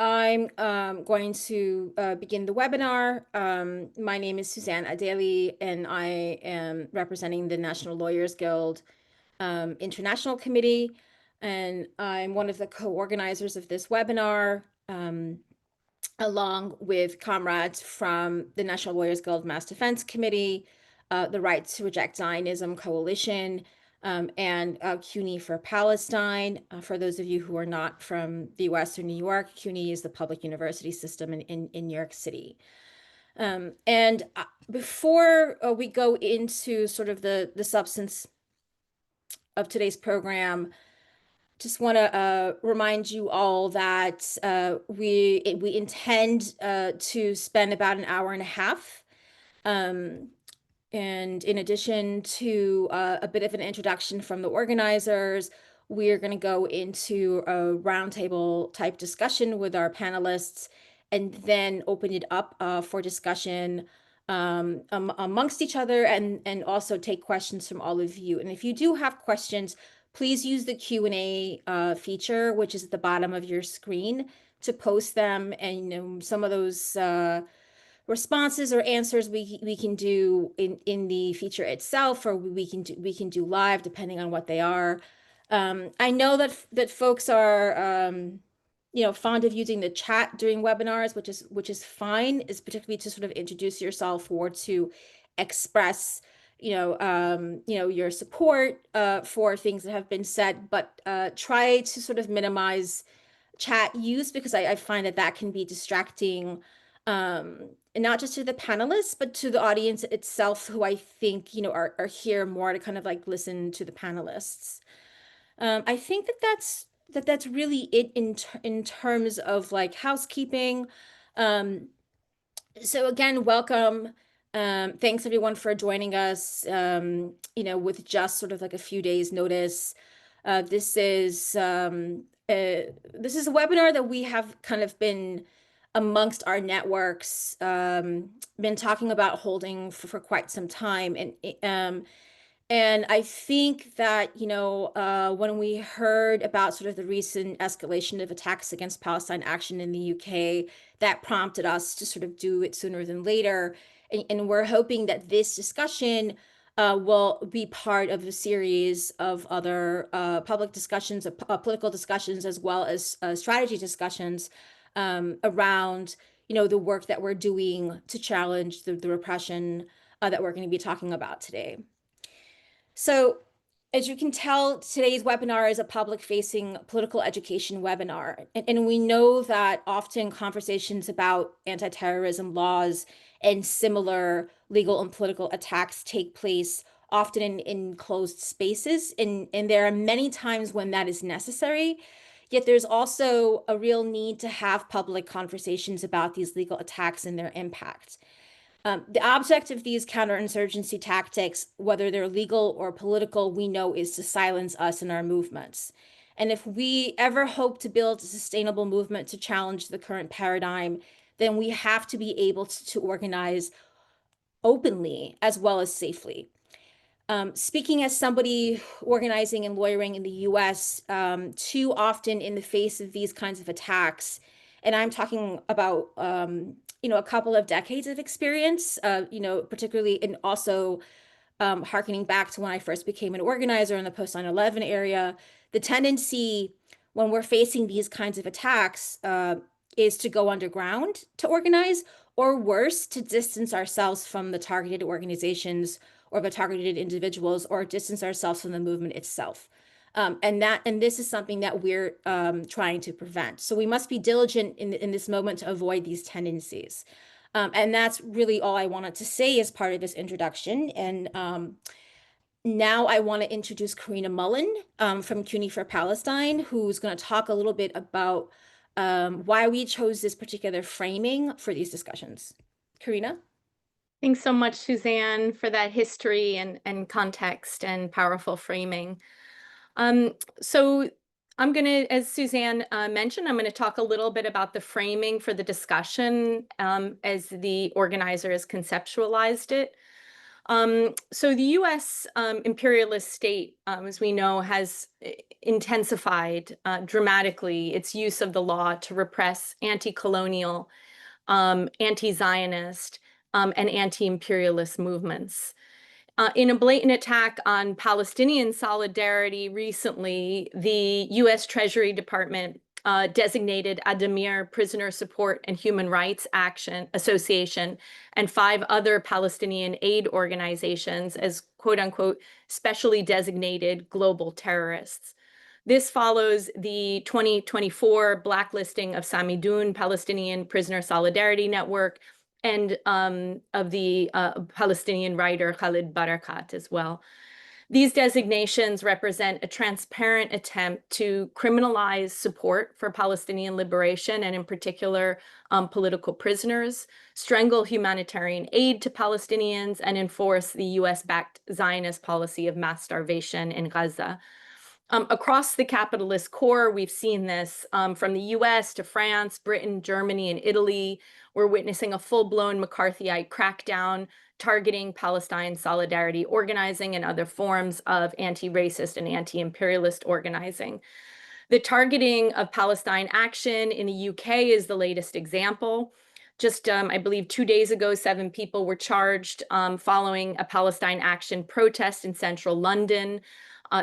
I'm going to begin the webinar. My name is Suzanne Adeli, and I am representing the National Lawyers Guild International Committee, and I'm one of the co-organizers of this webinar, along with comrades from the National Lawyers Guild Mass Defense Committee, the Right to Reject Zionism Coalition, and CUNY for Palestine. For those of you who are not from the US or New York, CUNY is the public university system in New York City. And before we go into sort of the substance of today's program, just want to remind you all that we intend to spend about an hour and a half. And in addition to a bit of an introduction from the organizers, we're going to go into a roundtable type discussion with our panelists and then open it up for discussion amongst each other and also take questions from all of you. And if you do have questions, please use the Q&A feature, which is at the bottom of your screen, to post them. And some of those responses or answers we can do in the feature itself, or we can do live, depending on what they are. I know that folks are fond of using the chat during webinars, which is fine, is particularly to sort of introduce yourself or to express your support for things that have been said, but try to sort of minimize chat use, because I find that can be distracting, and not just to the panelists, but to the audience itself, who I think are here more to kind of like listen to the panelists. I think that's really it in terms of like housekeeping. So again, welcome. Thanks everyone for joining us, with just sort of like a few days notice. This is a webinar that we have kind of been amongst our networks, been talking about holding for quite some time. And I think that, when we heard about sort of the recent escalation of attacks against Palestine Action in the UK, that prompted us to sort of do it sooner than later. And we're hoping that this discussion will be part of a series of other public discussions, political discussions, as well as strategy discussions around, the work that we're doing to challenge the repression that we're going to be talking about today. So, as you can tell, today's webinar is a public-facing political education webinar. And we know that often conversations about anti-terrorism laws and similar legal and political attacks take place often in closed spaces. And there are many times when that is necessary. Yet there's also a real need to have public conversations about these legal attacks and their impact. The object of these counterinsurgency tactics, whether they're legal or political, we know is to silence us and our movements. And if we ever hope to build a sustainable movement to challenge the current paradigm, then we have to be able to organize openly as well as safely. Speaking as somebody organizing and lawyering in the US, too often in the face of these kinds of attacks, and I'm talking about a couple of decades of experience, particularly, and also hearkening back to when I first became an organizer in the post 9/11 area, the tendency when we're facing these kinds of attacks is to go underground to organize, or worse, to distance ourselves from the targeted organizations or the targeted individuals, or distance ourselves from the movement itself. And this is something that we're trying to prevent. So we must be diligent in this moment to avoid these tendencies. And that's really all I wanted to say as part of this introduction. And now I want to introduce Karina Mullen from CUNY for Palestine, who's going to talk a little bit about why we chose this particular framing for these discussions. Karina? Thanks so much, Suzanne, for that history and context and powerful framing. So I'm going to, as Suzanne mentioned, I'm going to talk a little bit about the framing for the discussion as the organizers conceptualized it. So the U.S. Imperialist state, as we know, has intensified dramatically its use of the law to repress anti-colonial, anti-Zionist, and anti-imperialist movements. In a blatant attack on Palestinian solidarity recently, the U.S. Treasury Department designated Addameer Prisoner Support and Human Rights Action Association and 5 other Palestinian aid organizations as quote unquote specially designated global terrorists. This follows the 2024 blacklisting of Samidoun Palestinian Prisoner Solidarity Network and of the Palestinian writer Khalid Barakat as well. These designations represent a transparent attempt to criminalize support for Palestinian liberation and in particular political prisoners, strangle humanitarian aid to Palestinians, and enforce the US-backed Zionist policy of mass starvation in Gaza. Across the capitalist core, we've seen this from the US to France, Britain, Germany, and Italy. We're witnessing a full-blown McCarthyite crackdown targeting Palestine solidarity organizing and other forms of anti-racist and anti-imperialist organizing. The targeting of Palestine Action in the UK is the latest example. Just, I believe 2 days ago, 7 people were charged following a Palestine Action protest in central London.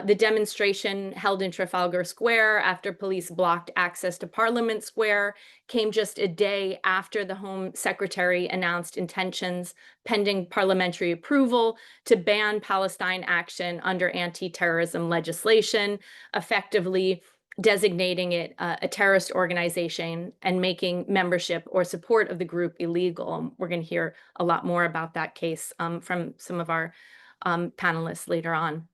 The demonstration held in Trafalgar Square after police blocked access to Parliament Square came just a day after the Home Secretary announced intentions, pending parliamentary approval, to ban Palestine Action under anti-terrorism legislation, effectively designating it a terrorist organization and making membership or support of the group illegal. We're going to hear a lot more about that case from some of our panelists later on.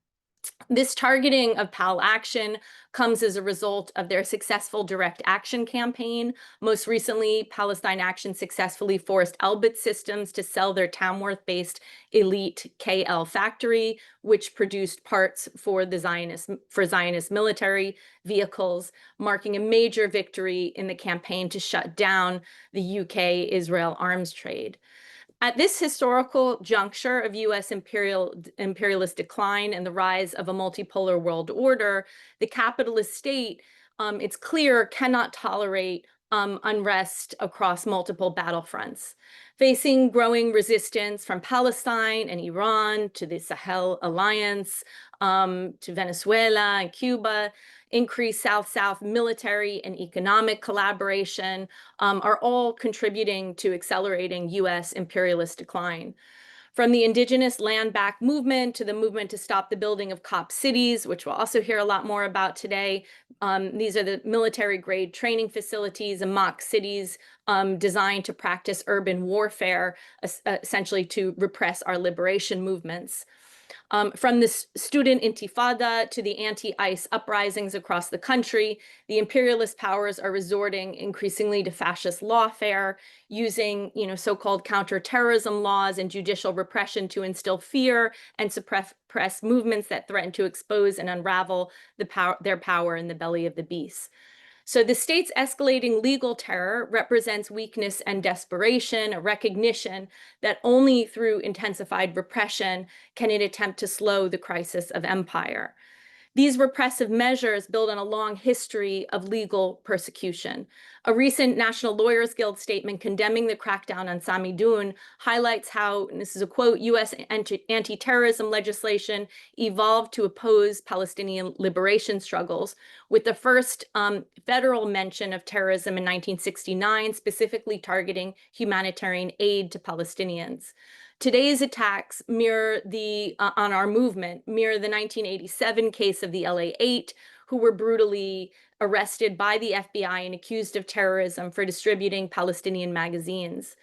This targeting of PAL Action comes as a result of their successful direct action campaign. Most recently, Palestine Action successfully forced Elbit Systems to sell their Tamworth-based elite KL factory, which produced parts for Zionist military vehicles, marking a major victory in the campaign to shut down the UK-Israel arms trade. At this historical juncture of U.S. imperialist decline and the rise of a multipolar world order, the capitalist state, it's clear, cannot tolerate unrest across multiple battlefronts. Facing growing resistance from Palestine and Iran to the Sahel Alliance, to Venezuela and Cuba, increased South-South military and economic collaboration are all contributing to accelerating U.S. imperialist decline. From the indigenous land back movement to the movement to stop the building of COP cities, which we'll also hear a lot more about today. These are the military-grade training facilities and mock cities designed to practice urban warfare, essentially to repress our liberation movements. From the student intifada to the anti-ICE uprisings across the country, the imperialist powers are resorting increasingly to fascist lawfare, using, so-called counterterrorism laws and judicial repression to instill fear and suppress movements that threaten to expose and unravel their power in the belly of the beast. So the state's escalating legal terror represents weakness and desperation, a recognition that only through intensified repression can it attempt to slow the crisis of empire. These repressive measures build on a long history of legal persecution. A recent National Lawyers Guild statement condemning the crackdown on Samidoun highlights how, and this is a quote, U.S. anti-terrorism legislation evolved to oppose Palestinian liberation struggles, with the first federal mention of terrorism in 1969, specifically targeting humanitarian aid to Palestinians. Today's attacks on our movement mirror the 1987 case of the LA-8, who were brutally arrested by the FBI and accused of terrorism for distributing Palestinian magazines.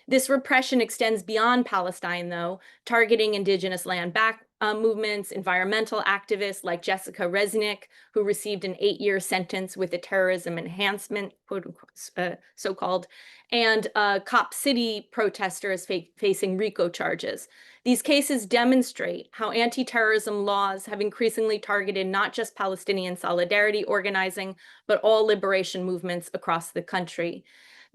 This repression extends beyond Palestine, though, targeting indigenous land back movements, environmental activists like Jessica Resnick, who received an 8-year sentence with a terrorism enhancement, quote unquote, so-called, and Cop City protesters facing RICO charges. These cases demonstrate how anti-terrorism laws have increasingly targeted not just Palestinian solidarity organizing, but all liberation movements across the country.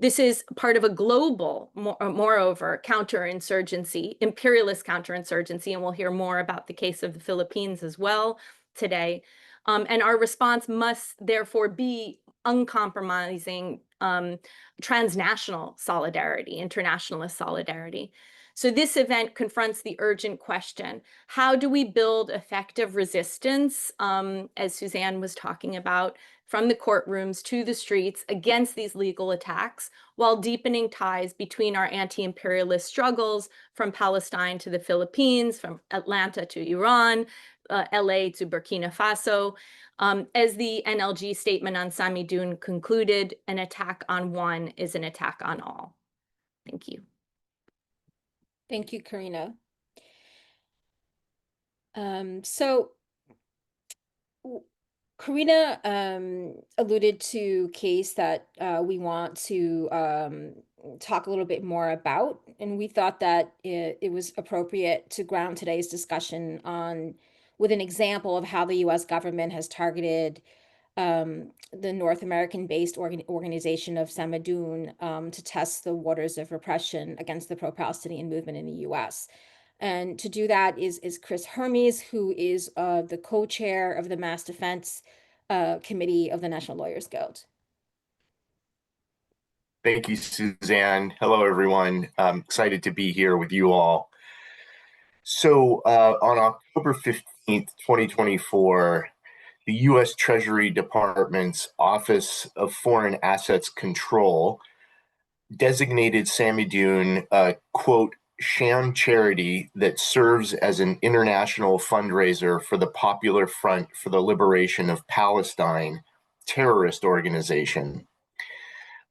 This is part of a global, moreover, counterinsurgency, imperialist counterinsurgency, and we'll hear more about the case of the Philippines as well today. And our response must therefore be uncompromising transnational solidarity, internationalist solidarity. So this event confronts the urgent question: how do we build effective resistance, as Suzanne was talking about, from the courtrooms to the streets against these legal attacks, while deepening ties between our anti-imperialist struggles from Palestine to the Philippines, from Atlanta to Iran, LA to Burkina Faso. As the NLG statement on Samidoun concluded, an attack on one is an attack on all. Thank you. Thank you, Karina. So Karina alluded to a case that we want to talk a little bit more about, and we thought that it was appropriate to ground today's discussion on with an example of how the U.S. government has targeted the North American-based organization of Samidoun to test the waters of repression against the pro-Palestinian movement in the U.S. And to do that is Chris Hermes, who is the co-chair of the Mass Defense Committee of the National Lawyers Guild. Thank you, Suzanne. Hello, everyone. I'm excited to be here with you all. So on October 15th, 2024, the U.S. Treasury Department's Office of Foreign Assets Control designated Samidoun a, quote, sham charity that serves as an international fundraiser for the Popular Front for the Liberation of Palestine terrorist organization,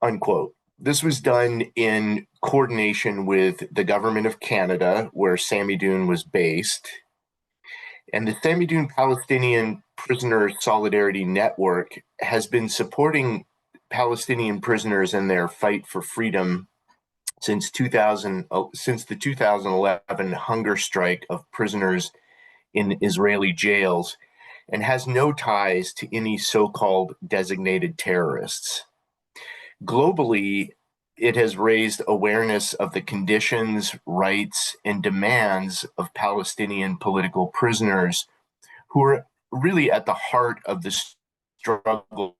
unquote. This was done in coordination with the government of Canada, where Samidoun was based, and the Samidoun Palestinian Prisoner Solidarity Network has been supporting Palestinian prisoners in their fight for freedom since the 2011 hunger strike of prisoners in Israeli jails, and has no ties to any so-called designated terrorists. Globally, it has raised awareness of the conditions, rights, and demands of Palestinian political prisoners, who are really at the heart of the struggle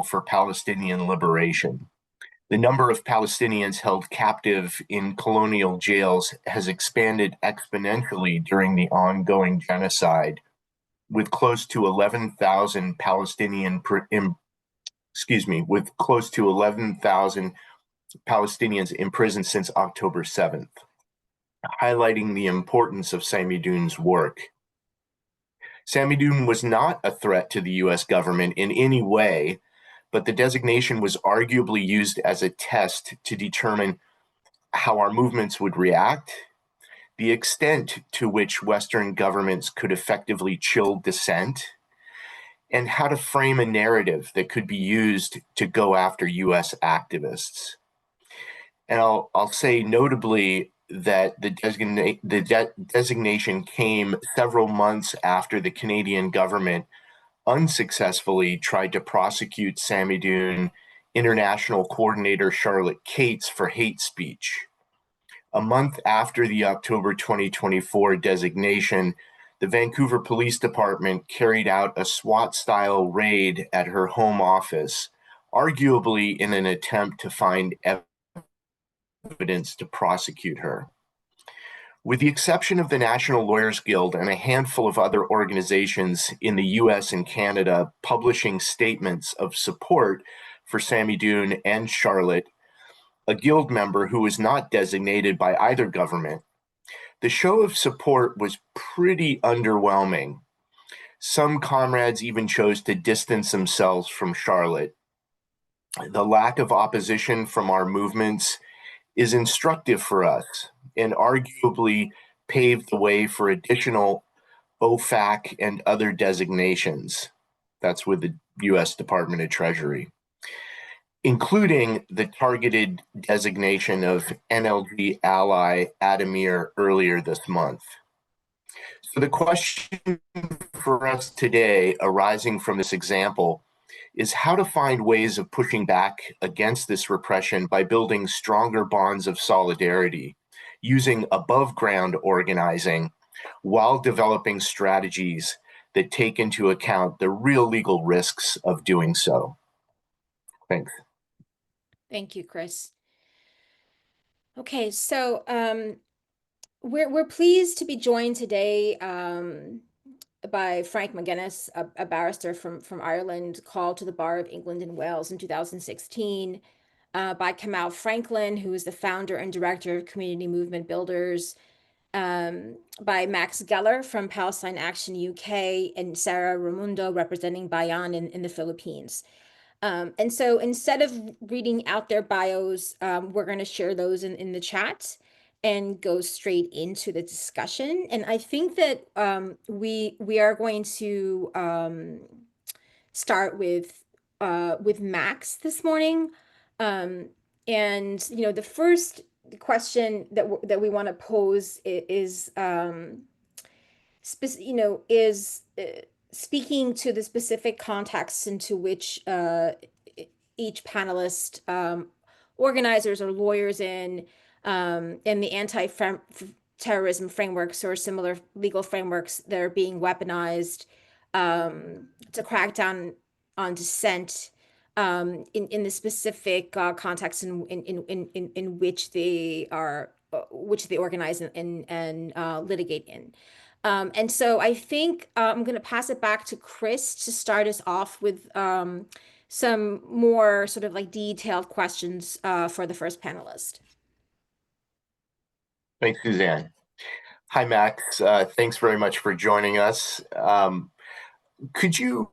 for Palestinian liberation. The number of Palestinians held captive in colonial jails has expanded exponentially during the ongoing genocide, with close to 11,000 with close to 11,000 Palestinians imprisoned since October 7th, highlighting the importance of Samidoun's work. Samidoun was not a threat to the U.S. government in any way, but the designation was arguably used as a test to determine how our movements would react, the extent to which Western governments could effectively chill dissent, and how to frame a narrative that could be used to go after U.S. activists. And I'll say notably that the designation came several months after the Canadian government unsuccessfully tried to prosecute Samidoun International Coordinator Charlotte Cates for hate speech. A month after the October 2024 designation, the Vancouver Police Department carried out a SWAT-style raid at her home office, arguably in an attempt to find evidence to prosecute her. With the exception of the National Lawyers Guild and a handful of other organizations in the US and Canada publishing statements of support for Samidoun and Charlotte, a guild member who was not designated by either government, the show of support was pretty underwhelming. Some comrades even chose to distance themselves from Charlotte. The lack of opposition from our movements is instructive for us and arguably paved the way for additional OFAC and other designations. That's with the U.S. Department of Treasury, including the targeted designation of NLG ally Adamir earlier this month. So the question for us today, arising from this example, is how to find ways of pushing back against this repression by building stronger bonds of solidarity, using above ground organizing while developing strategies that take into account the real legal risks of doing so. Thanks. Thank you, Chris. Okay, so we're pleased to be joined today by Frank McGuinness, a barrister from Ireland, called to the Bar of England and Wales in 2016, by Kamal Franklin, who is the founder and director of Community Movement Builders, by Max Geller from Palestine Action UK, and Sarah Ramundo representing Bayan in the Philippines. And so instead of reading out their bios, we're going to share those in the chat and go straight into the discussion. And I think that we are going to start with Max this morning. And the first question that we want to pose is speaking to the specific context into which each panelist, organizers or lawyers in the anti-terrorism frameworks or similar legal frameworks that are being weaponized to crack down on dissent in the specific context in which they are, which they organize and litigate in. And so I think I'm going to pass it back to Chris to start us off with some more sort of like detailed questions for the first panelist. Thanks, Suzanne. Hi, Max. Thanks very much for joining us. Could you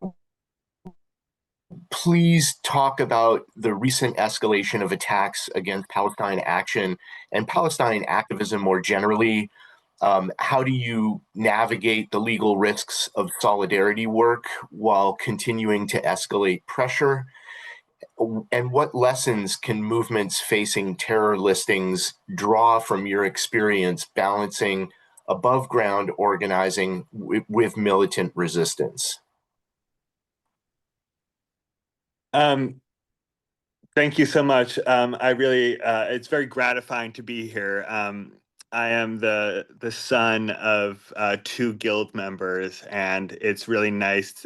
please talk about the recent escalation of attacks against Palestine Action and Palestine activism more generally? How do you navigate the legal risks of solidarity work while continuing to escalate pressure? And what lessons can movements facing terror listings draw from your experience balancing above ground organizing with militant resistance? Thank you so much. I really, it's very gratifying to be here. I am the son of two guild members, and it's really nice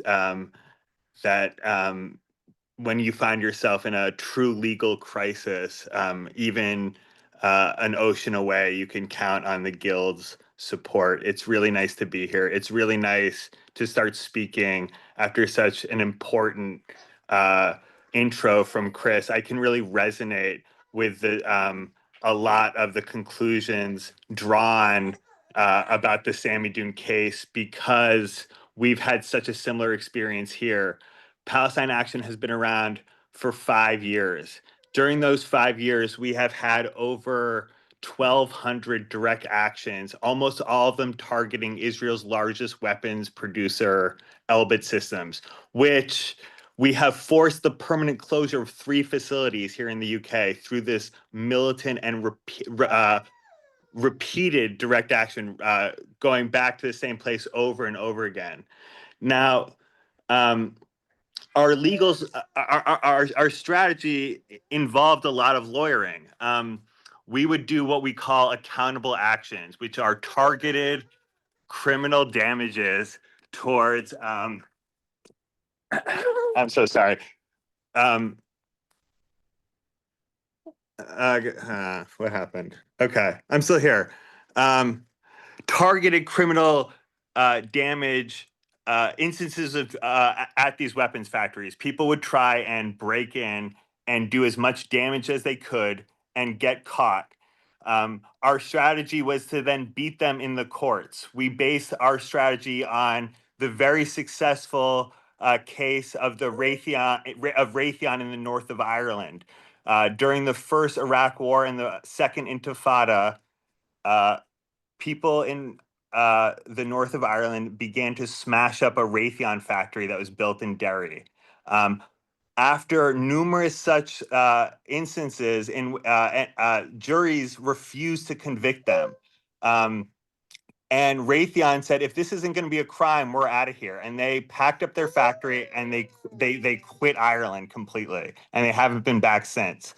that when you find yourself in a true legal crisis, even an ocean away, you can count on the guild's support. It's really nice to be here. It's really nice to start speaking after such an important intro from Chris. I can really resonate with a lot of the conclusions drawn about the Sammy Dune case because we've had such a similar experience here. Palestine Action has been around for 5 years. During those 5 years, we have had over 1,200 direct actions, almost all of them targeting Israel's largest weapons producer, Elbit Systems, which we have forced the permanent closure of 3 facilities here in the UK through this militant and repeated direct action, going back to the same place over and over again. Now, our legals, our strategy involved a lot of lawyering. We would do what we call accountable actions, which are targeted criminal damages towards, I'm so sorry. What happened? Okay, I'm still here. Targeted criminal damage instances of at these weapons factories. People would try and break in and do as much damage as they could and get caught. Our strategy was to then beat them in the courts. We based our strategy on the very successful case of the Raytheon in the north of Ireland. During the first Iraq War and the second Intifada, people in the north of Ireland began to smash up a Raytheon factory that was built in Derry. After numerous such instances, juries refused to convict them. And Raytheon said, if this isn't going to be a crime, we're out of here. And they packed up their factory and they quit Ireland completely, and they haven't been back since.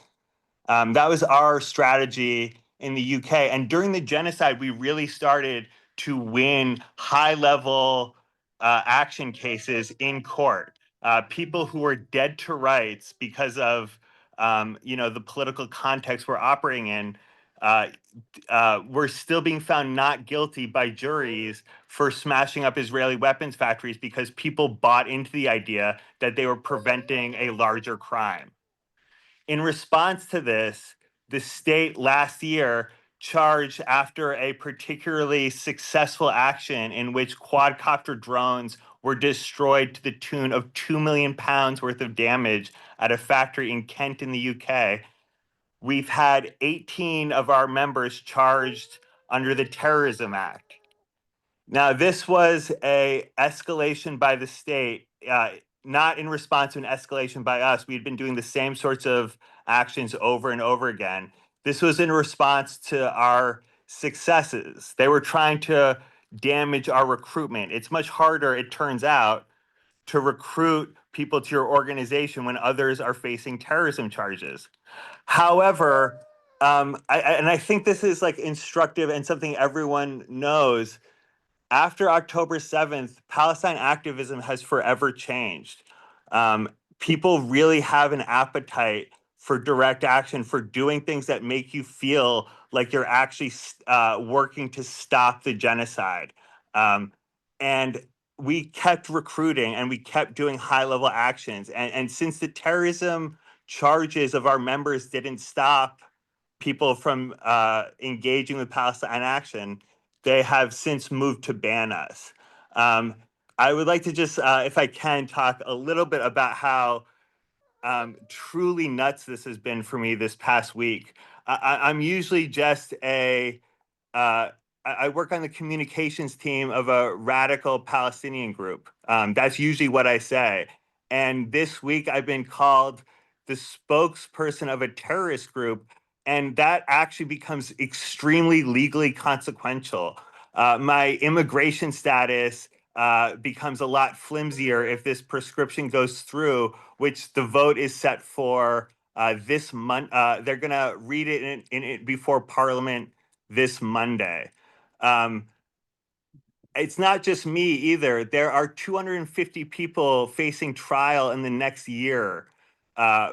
That was our strategy in the UK. And during the genocide, we really started to win high-level action cases in court. People who were dead to rights because of the political context we're operating in were still being found not guilty by juries for smashing up Israeli weapons factories because people bought into the idea that they were preventing a larger crime. In response to this, the state last year charged, after a particularly successful action in which quadcopter drones were destroyed to the tune of £2 million worth of damage at a factory in Kent in the UK, we've had 18 of our members charged under the Terrorism Act. Now, this was an escalation by the state, not in response to an escalation by us. We'd been doing the same sorts of actions over and over again. This was in response to our successes. They were trying to damage our recruitment. It's much harder, it turns out, to recruit people to your organization when others are facing terrorism charges. However, I think this is like instructive and something everyone knows. After October 7th, Palestine activism has forever changed. People really have an appetite for direct action, for doing things that make you feel like you're actually working to stop the genocide. And we kept recruiting and we kept doing high-level actions. And since the terrorism charges of our members didn't stop people from engaging with Palestine Action, they have since moved to ban us. I would like to just, if I can, talk a little bit about how truly nuts this has been for me this past week. I'm usually just I work on the communications team of a radical Palestinian group. That's usually what I say. And this week I've been called the spokesperson of a terrorist group, and that actually becomes extremely legally consequential. My immigration status becomes a lot flimsier if this prescription goes through, which the vote is set for this month. They're going to read it in before Parliament this Monday. It's not just me either. There are 250 people facing trial in the next year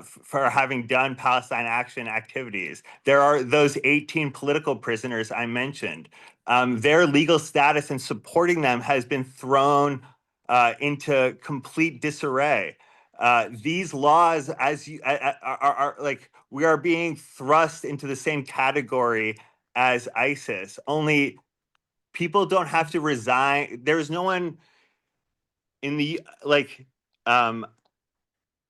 for having done Palestine Action activities. There are those 18 political prisoners I mentioned. Their legal status and supporting them has been thrown into complete disarray. These laws, as you are like, we are being thrust into the same category as ISIS. Only people don't have to resign. There's no one in the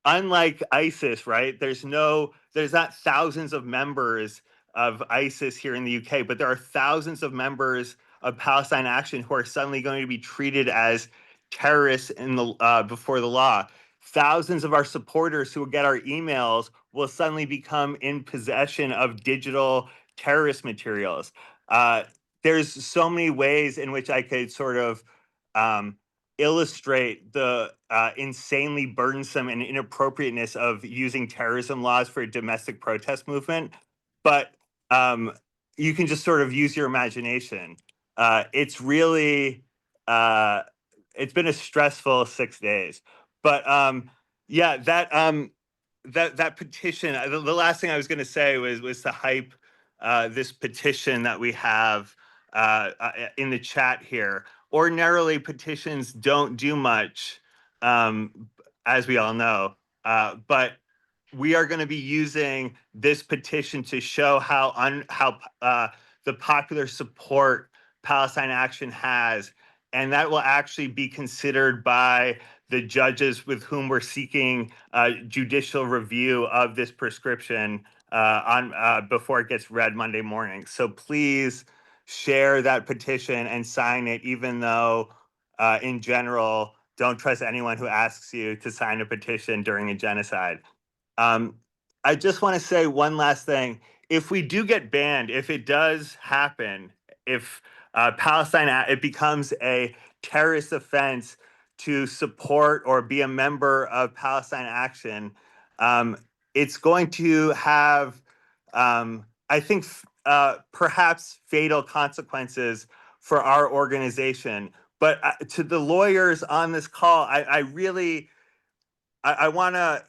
unlike ISIS, right? There's not thousands of members of ISIS here in the UK, but there are thousands of members of Palestine Action who are suddenly going to be treated as terrorists in the before the law. Thousands of our supporters who will get our emails will suddenly become in possession of digital terrorist materials. There's so many ways in which I could sort of illustrate the insanely burdensome and inappropriateness of using terrorism laws for a domestic protest movement. But you can just sort of use your imagination. It's really, it's been a stressful 6 days. But yeah, that petition, the last thing I was going to say was to hype this petition that we have in the chat here. Ordinarily, petitions don't do much, as we all know, but we are going to be using this petition to show how the popular support Palestine Action has, and that will actually be considered by the judges with whom we're seeking judicial review of this prescription before it gets read Monday morning. So please share that petition and sign it, even though in general, don't trust anyone who asks you to sign a petition during a genocide. I just want to say one last thing. If we do get banned, if it does happen, if it becomes a terrorist offense to support or be a member of Palestine Action, it's going to have, I think, perhaps fatal consequences for our organization. But to the lawyers on this call, I really want to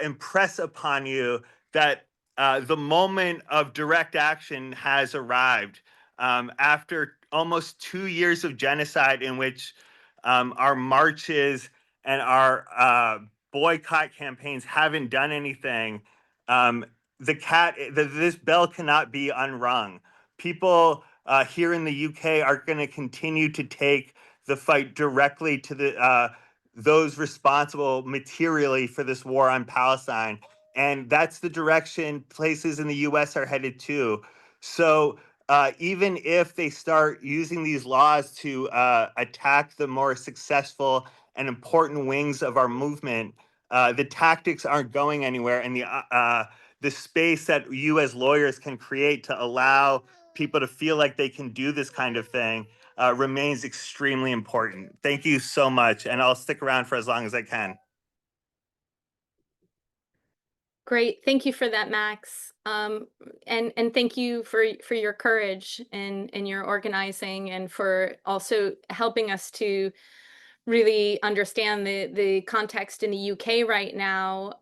impress upon you that the moment of direct action has arrived. After almost 2 years of genocide in which our marches and our boycott campaigns haven't done anything, this bell cannot be unrung. People here in the UK are going to continue to take the fight directly to those responsible materially for this war on Palestine. And that's the direction places in the US are headed to. So even if they start using these laws to attack the more successful and important wings of our movement, the tactics aren't going anywhere. And the space that you as lawyers can create to allow people to feel like they can do this kind of thing remains extremely important. Thank you so much, and I'll stick around for as long as I can. Great, thank you for that, Max, and thank you for your courage and your organizing, and for also helping us to really understand the context in the UK right now,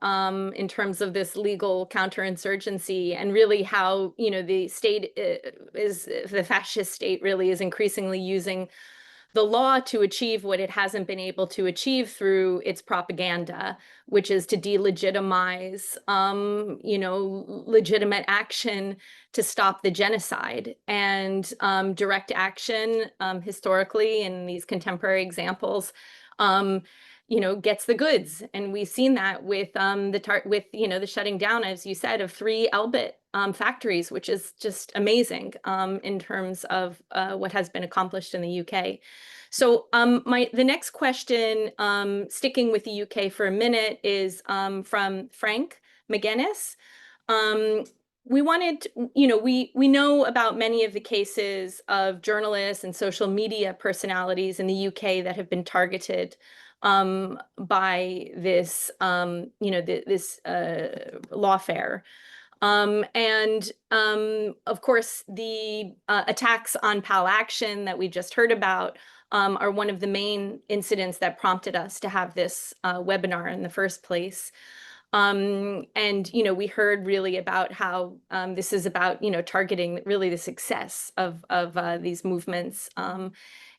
in terms of this legal counterinsurgency, and really how, you know, the state the fascist state really is increasingly using the law to achieve what it hasn't been able to achieve through its propaganda, which is to delegitimize, you know, legitimate action to stop the genocide. And direct action, historically, in these contemporary examples, you know, gets the goods. And we've seen that with you know, the shutting down, as you said, of 3 Elbit factories, which is just amazing in terms of what has been accomplished in the UK. So the next question, sticking with the UK for a minute, is from Frank McGinnis. We wanted, you know, we know about many of the cases of journalists and social media personalities in the UK that have been targeted by this, you know, this lawfare. And of course, the attacks on Pal Action that we just heard about are one of the main incidents that prompted us to have this webinar in the first place. And, you know, we heard really about how this is about, you know, targeting really the success of these movements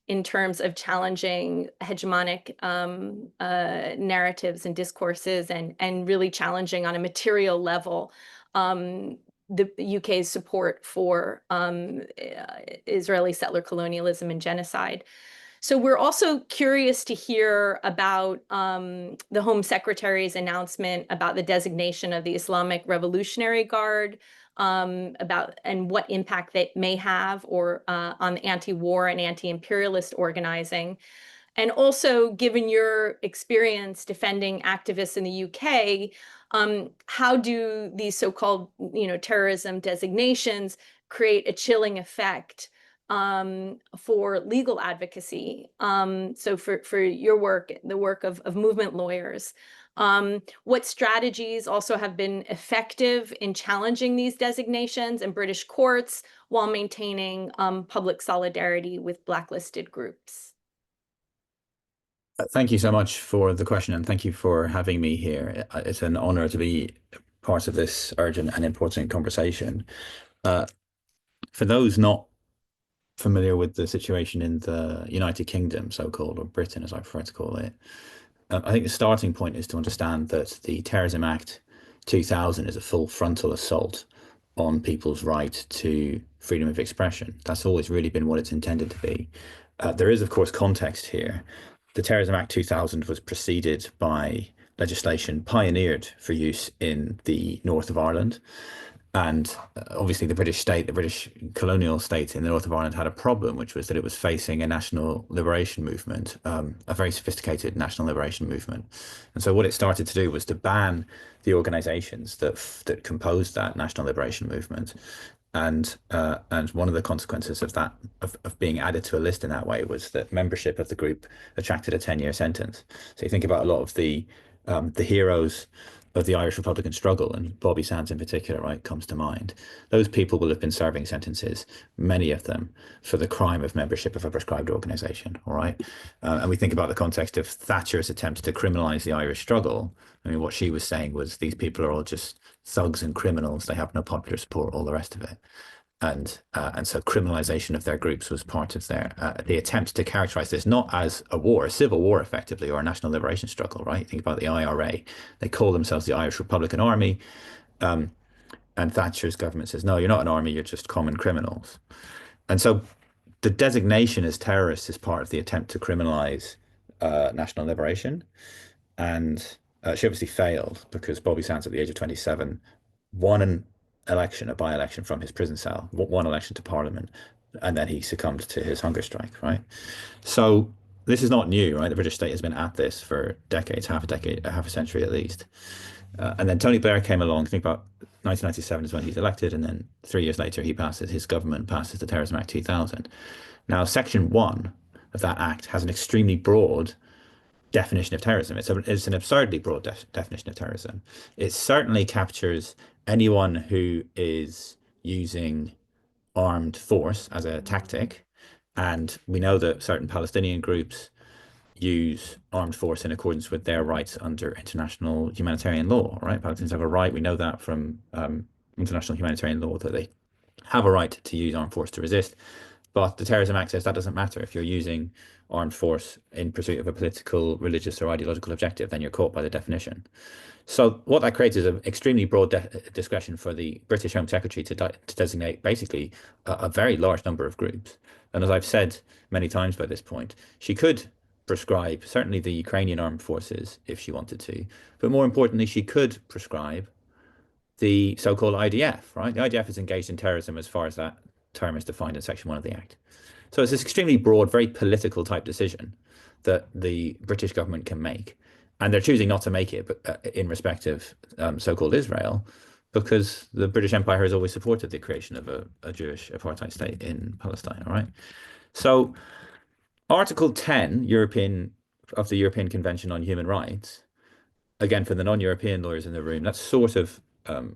in terms of challenging hegemonic narratives and discourses, and really challenging on a material level the UK's support for Israeli settler colonialism and genocide. So we're also curious to hear about the Home Secretary's announcement about the designation of the Islamic Revolutionary Guard, and what impact they may have or on anti-war and anti-imperialist organizing. And also, given your experience defending activists in the UK, how do these so-called, you know, terrorism designations create a chilling effect for legal advocacy? So for your work, the work of movement lawyers, what strategies also have been effective in challenging these designations in British courts while maintaining public solidarity with blacklisted groups? Thank you so much for the question, and thank you for having me here. It's an honor to be part of this urgent and important conversation. For those not familiar with the situation in the United Kingdom, so-called, or Britain, as I prefer to call it, I think the starting point is to understand that the Terrorism Act 2000 is a full frontal assault on people's right to freedom of expression. That's always really been what it's intended to be. There is, of course, context here. The Terrorism Act 2000 was preceded by legislation pioneered for use in the north of Ireland. And obviously the British state, the British colonial state in the north of Ireland had a problem, which was that it was facing a national liberation movement, a very sophisticated national liberation movement. And so what it started to do was to ban the organizations that composed that national liberation movement. And one of the consequences of that, of being added to a list in that way, was that membership of the group attracted a 10-year sentence. So you think about a lot of the heroes of the Irish Republican struggle, and Bobby Sands in particular, right, comes to mind. Those people will have been serving sentences, many of them, for the crime of membership of a proscribed organization, all right? And we think about the context of Thatcher's attempt to criminalize the Irish struggle. I mean, what she was saying was these people are all just thugs and criminals. They have no popular support, all the rest of it. And so criminalization of their groups was part of their the attempt to characterize this not as a war, a civil war effectively, or a national liberation struggle, right? Think about the IRA. They call themselves the Irish Republican Army. And Thatcher's government says, no, you're not an army, you're just common criminals. And so the designation as terrorists is part of the attempt to criminalize national liberation. And she obviously failed because Bobby Sands, at the age of 27, won an election, a by-election from his prison cell, won election to parliament, and then he succumbed to his hunger strike, right? So this is not new, right? The British state has been at this for decades, half a century at least. And then Tony Blair came along. Think about 1997 is when he's elected, and then 3 years later his government passes the Terrorism Act 2000. Now, Section 1 of that act has an extremely broad definition of terrorism. It's an absurdly broad definition of terrorism. It certainly captures anyone who is using armed force as a tactic. And we know that certain Palestinian groups use armed force in accordance with their rights under international humanitarian law, right? Palestinians have a right, we know that from international humanitarian law, that they have a right to use armed force to resist. But the Terrorism Act says that doesn't matter. If you're using armed force in pursuit of a political, religious, or ideological objective, then you're caught by the definition. So what that creates is an extremely broad discretion for the British Home Secretary to designate basically a very large number of groups. And as I've said many times by this point, she could prescribe certainly the Ukrainian armed forces if she wanted to, but more importantly, she could prescribe the so-called IDF, right? The IDF is engaged in terrorism as far as that term is defined in Section 1 of the Act. So it's this extremely broad, very political type decision that the British government can make. And they're choosing not to make it in respect of so-called Israel, because the British Empire has always supported the creation of a Jewish apartheid state in Palestine, all right? So Article 10 of the European Convention on Human Rights, again, for the non-European lawyers in the room, that's sort of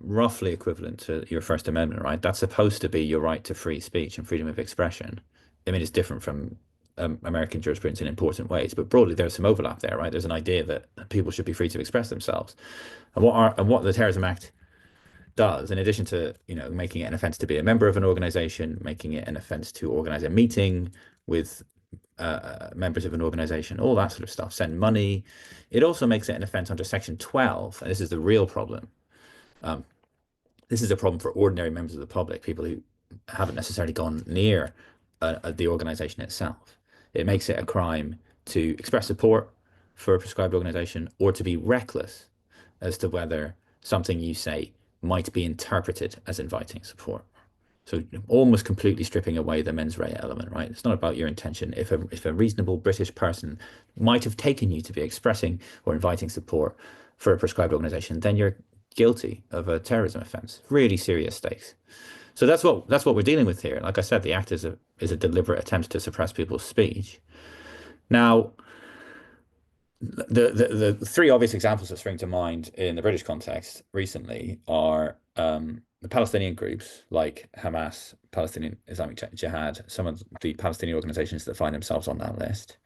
roughly equivalent to your First Amendment, right? That's supposed to be your right to free speech and freedom of expression. I mean, it's different from American jurisprudence in important ways, but broadly there's some overlap there, right? There's an idea that people should be free to express themselves. And what the Terrorism Act does, in addition to making it an offence to be a member of an organisation, making it an offence to organise a meeting with members of an organization, all that sort of stuff, send money. It also makes it an offence under Section 12, and this is the real problem. This is a problem for ordinary members of the public, people who haven't necessarily gone near the organization itself. It makes it a crime to express support for a prescribed organization or to be reckless as to whether something you say might be interpreted as inviting support. So almost completely stripping away the mens rea element, right? It's not about your intention. If a reasonable British person might have taken you to be expressing or inviting support for a prescribed organization, then you're guilty of a terrorism offence. Really serious stakes. So that's what we're dealing with here. Like I said, the act is a deliberate attempt to suppress people's speech. Now, the three obvious examples that spring to mind in the British context recently are the Palestinian groups like Hamas, Palestinian Islamic Jihad, some of the Palestinian organizations that find themselves on that list.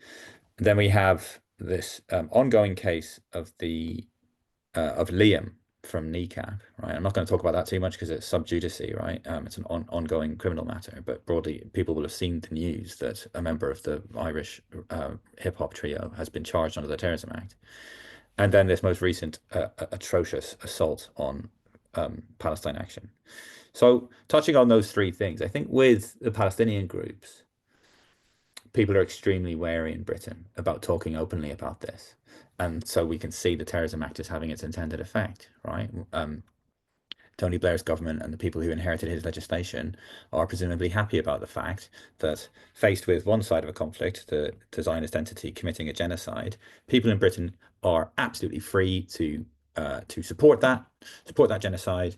And then we have this ongoing case of Liam from NECAP, right? I'm not going to talk about that too much because it's sub judice, right? It's an ongoing criminal matter, but broadly, people will have seen the news that a member of the Irish hip hop trio has been charged under the Terrorism Act. And then this most recent atrocious assault on Palestine Action. So touching on those three things, I think with the Palestinian groups, people are extremely wary in Britain about talking openly about this. And so we can see the Terrorism Act is having its intended effect, right? Tony Blair's government and the people who inherited his legislation are presumably happy about the fact that faced with one side of a conflict, the Zionist entity committing a genocide, people in Britain are absolutely free to support that genocide,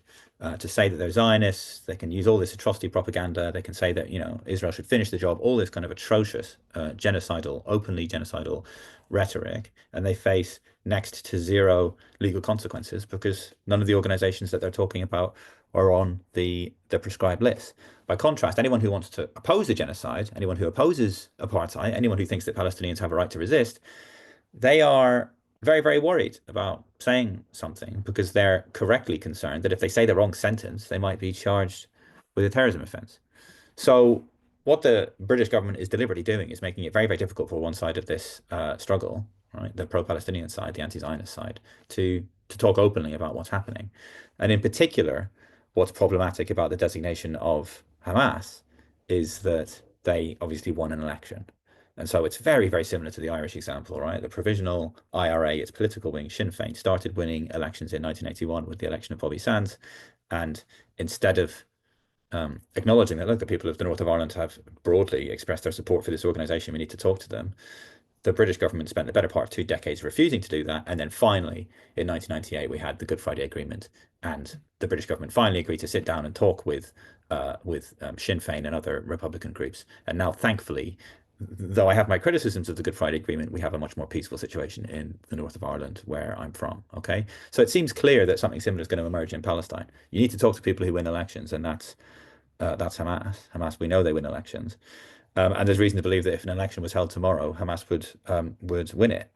to say that they're Zionists. They can use all this atrocity propaganda. They can say that, you know, Israel should finish the job, all this kind of atrocious, openly genocidal rhetoric, and they face next to zero legal consequences because none of the organizations that they're talking about are on the prescribed list. By contrast, anyone who wants to oppose the genocide, anyone who opposes apartheid, anyone who thinks that Palestinians have a right to resist, they are very, very worried about saying something because they're correctly concerned that if they say the wrong sentence, they might be charged with a terrorism offense. So what the British government is deliberately doing is making it very, very difficult for one side of this struggle, right, the pro-Palestinian side, the anti-Zionist side, to talk openly about what's happening. And in particular, what's problematic about the designation of Hamas is that they obviously won an election. And so it's very, very similar to the Irish example, right? The provisional IRA, its political wing, Sinn Féin, started winning elections in 1981 with the election of Bobby Sands. And instead of acknowledging that, look, the people of the north of Ireland have broadly expressed their support for this organization, we need to talk to them, the British government spent the better part of 2 decades refusing to do that. And then finally, in 1998, we had the Good Friday Agreement. And the British government finally agreed to sit down and talk with Sinn Féin and other Republican groups. And now, thankfully, though I have my criticisms of the Good Friday Agreement, we have a much more peaceful situation in the north of Ireland, where I'm from. Okay, so it seems clear that something similar is going to emerge in Palestine. You need to talk to people who win elections, and that's Hamas. Hamas, we know they win elections, and there's reason to believe that if an election was held tomorrow, Hamas would win it.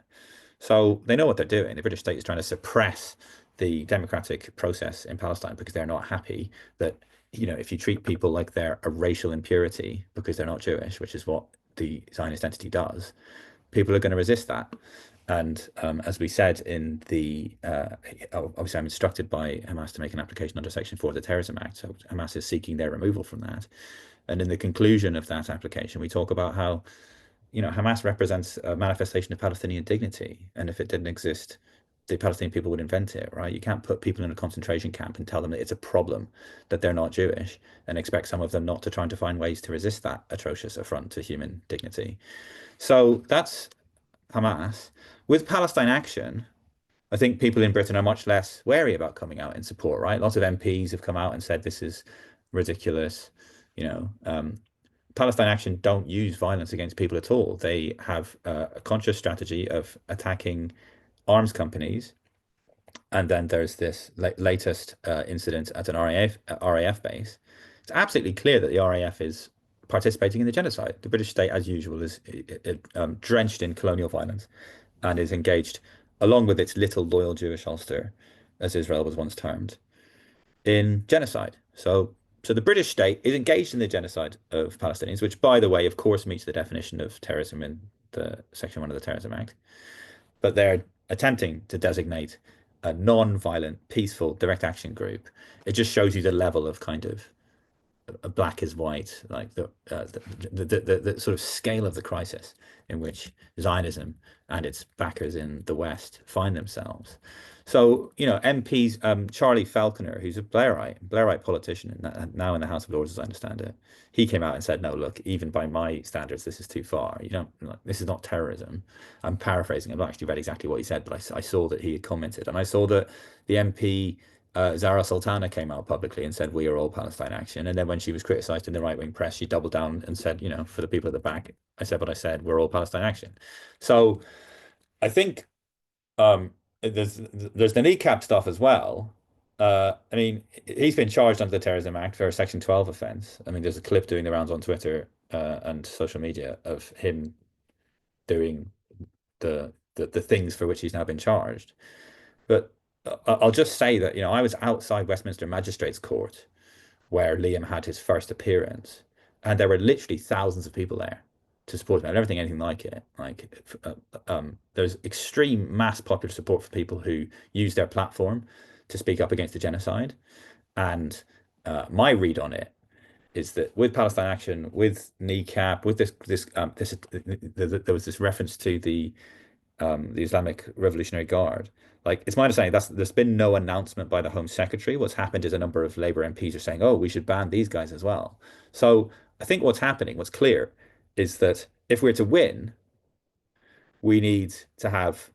So they know what they're doing. The British state is trying to suppress the democratic process in Palestine because they're not happy that, you know, if you treat people like they're a racial impurity because they're not Jewish, which is what the Zionist entity does, people are going to resist that. And as we said in the, obviously I'm instructed by Hamas to make an application under Section 4 of the Terrorism Act. So Hamas is seeking their removal from that. And in the conclusion of that application, we talk about how, you know, Hamas represents a manifestation of Palestinian dignity. And if it didn't exist, the Palestinian people would invent it, right? You can't put people in a concentration camp and tell them that it's a problem that they're not Jewish and expect some of them not to try to find ways to resist that atrocious affront to human dignity. So that's Hamas. With Palestine Action, I think people in Britain are much less wary about coming out in support, right? Lots of MPs have come out and said this is ridiculous. You know, Palestine Action don't use violence against people at all. They have a conscious strategy of attacking arms companies. And then there's this latest incident at an RAF base. It's absolutely clear that the RAF is participating in the genocide. The British state, as usual, is drenched in colonial violence and is engaged, along with its little loyal Jewish Ulster, as Israel was once termed, in genocide. So the British state is engaged in the genocide of Palestinians, which, by the way, of course, meets the definition of terrorism in the Section 1 of the Terrorism Act. But they're attempting to designate a non-violent, peaceful, direct action group. It just shows you the level of kind of black is white, like the sort of scale of the crisis in which Zionism and its backers in the West find themselves. So, you know, MPs, Charlie Falconer, who's a Blairite politician, and now in the House of Lords, as I understand it, he came out and said, no, look, even by my standards, this is too far. You don't, like, this is not terrorism. I'm paraphrasing. I've not actually read exactly what he said, but I saw that he had commented. And I saw that the MP, Zara Sultana, came out publicly and said, we are all Palestine Action. And then when she was criticized in the right-wing press, she doubled down and said, you know, for the people at the back, I said what I said, we're all Palestine Action. So I think there's the kneecap stuff as well. I mean, he's been charged under the Terrorism Act for a Section 12 offense. I mean, there's a clip doing the rounds on Twitter and social media of him doing the things for which he's now been charged. But I'll just say that, you know, I was outside Westminster Magistrates Court where Liam had his first appearance, and there were literally thousands of people there to support him. I never think anything like it. Like, there's extreme mass popular support for people who use their platform to speak up against the genocide. And my read on it is that with Palestine Action, with kneecap, with there was this reference to the Islamic Revolutionary Guard. Like, it's my understanding there's been no announcement by the Home Secretary. What's happened is a number of Labour MPs are saying, oh, we should ban these guys as well. So I think what's clear is that if we're to win, we need to have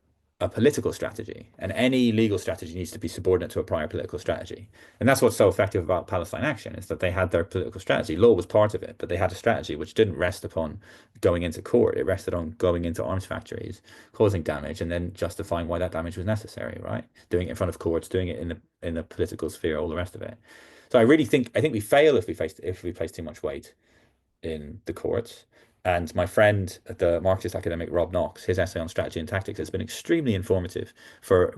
a political strategy, and any legal strategy needs to be subordinate to a prior political strategy. And that's what's so effective about Palestine Action, is that they had their political strategy. Law was part of it, but they had a strategy which didn't rest upon going into court. It rested on going into arms factories, causing damage, and then justifying why that damage was necessary, right? Doing it in front of courts, doing it in the political sphere, all the rest of it. So I think we fail if we place too much weight in the courts. And my friend, the Marxist academic Rob Knox, his essay on strategy and tactics has been extremely informative for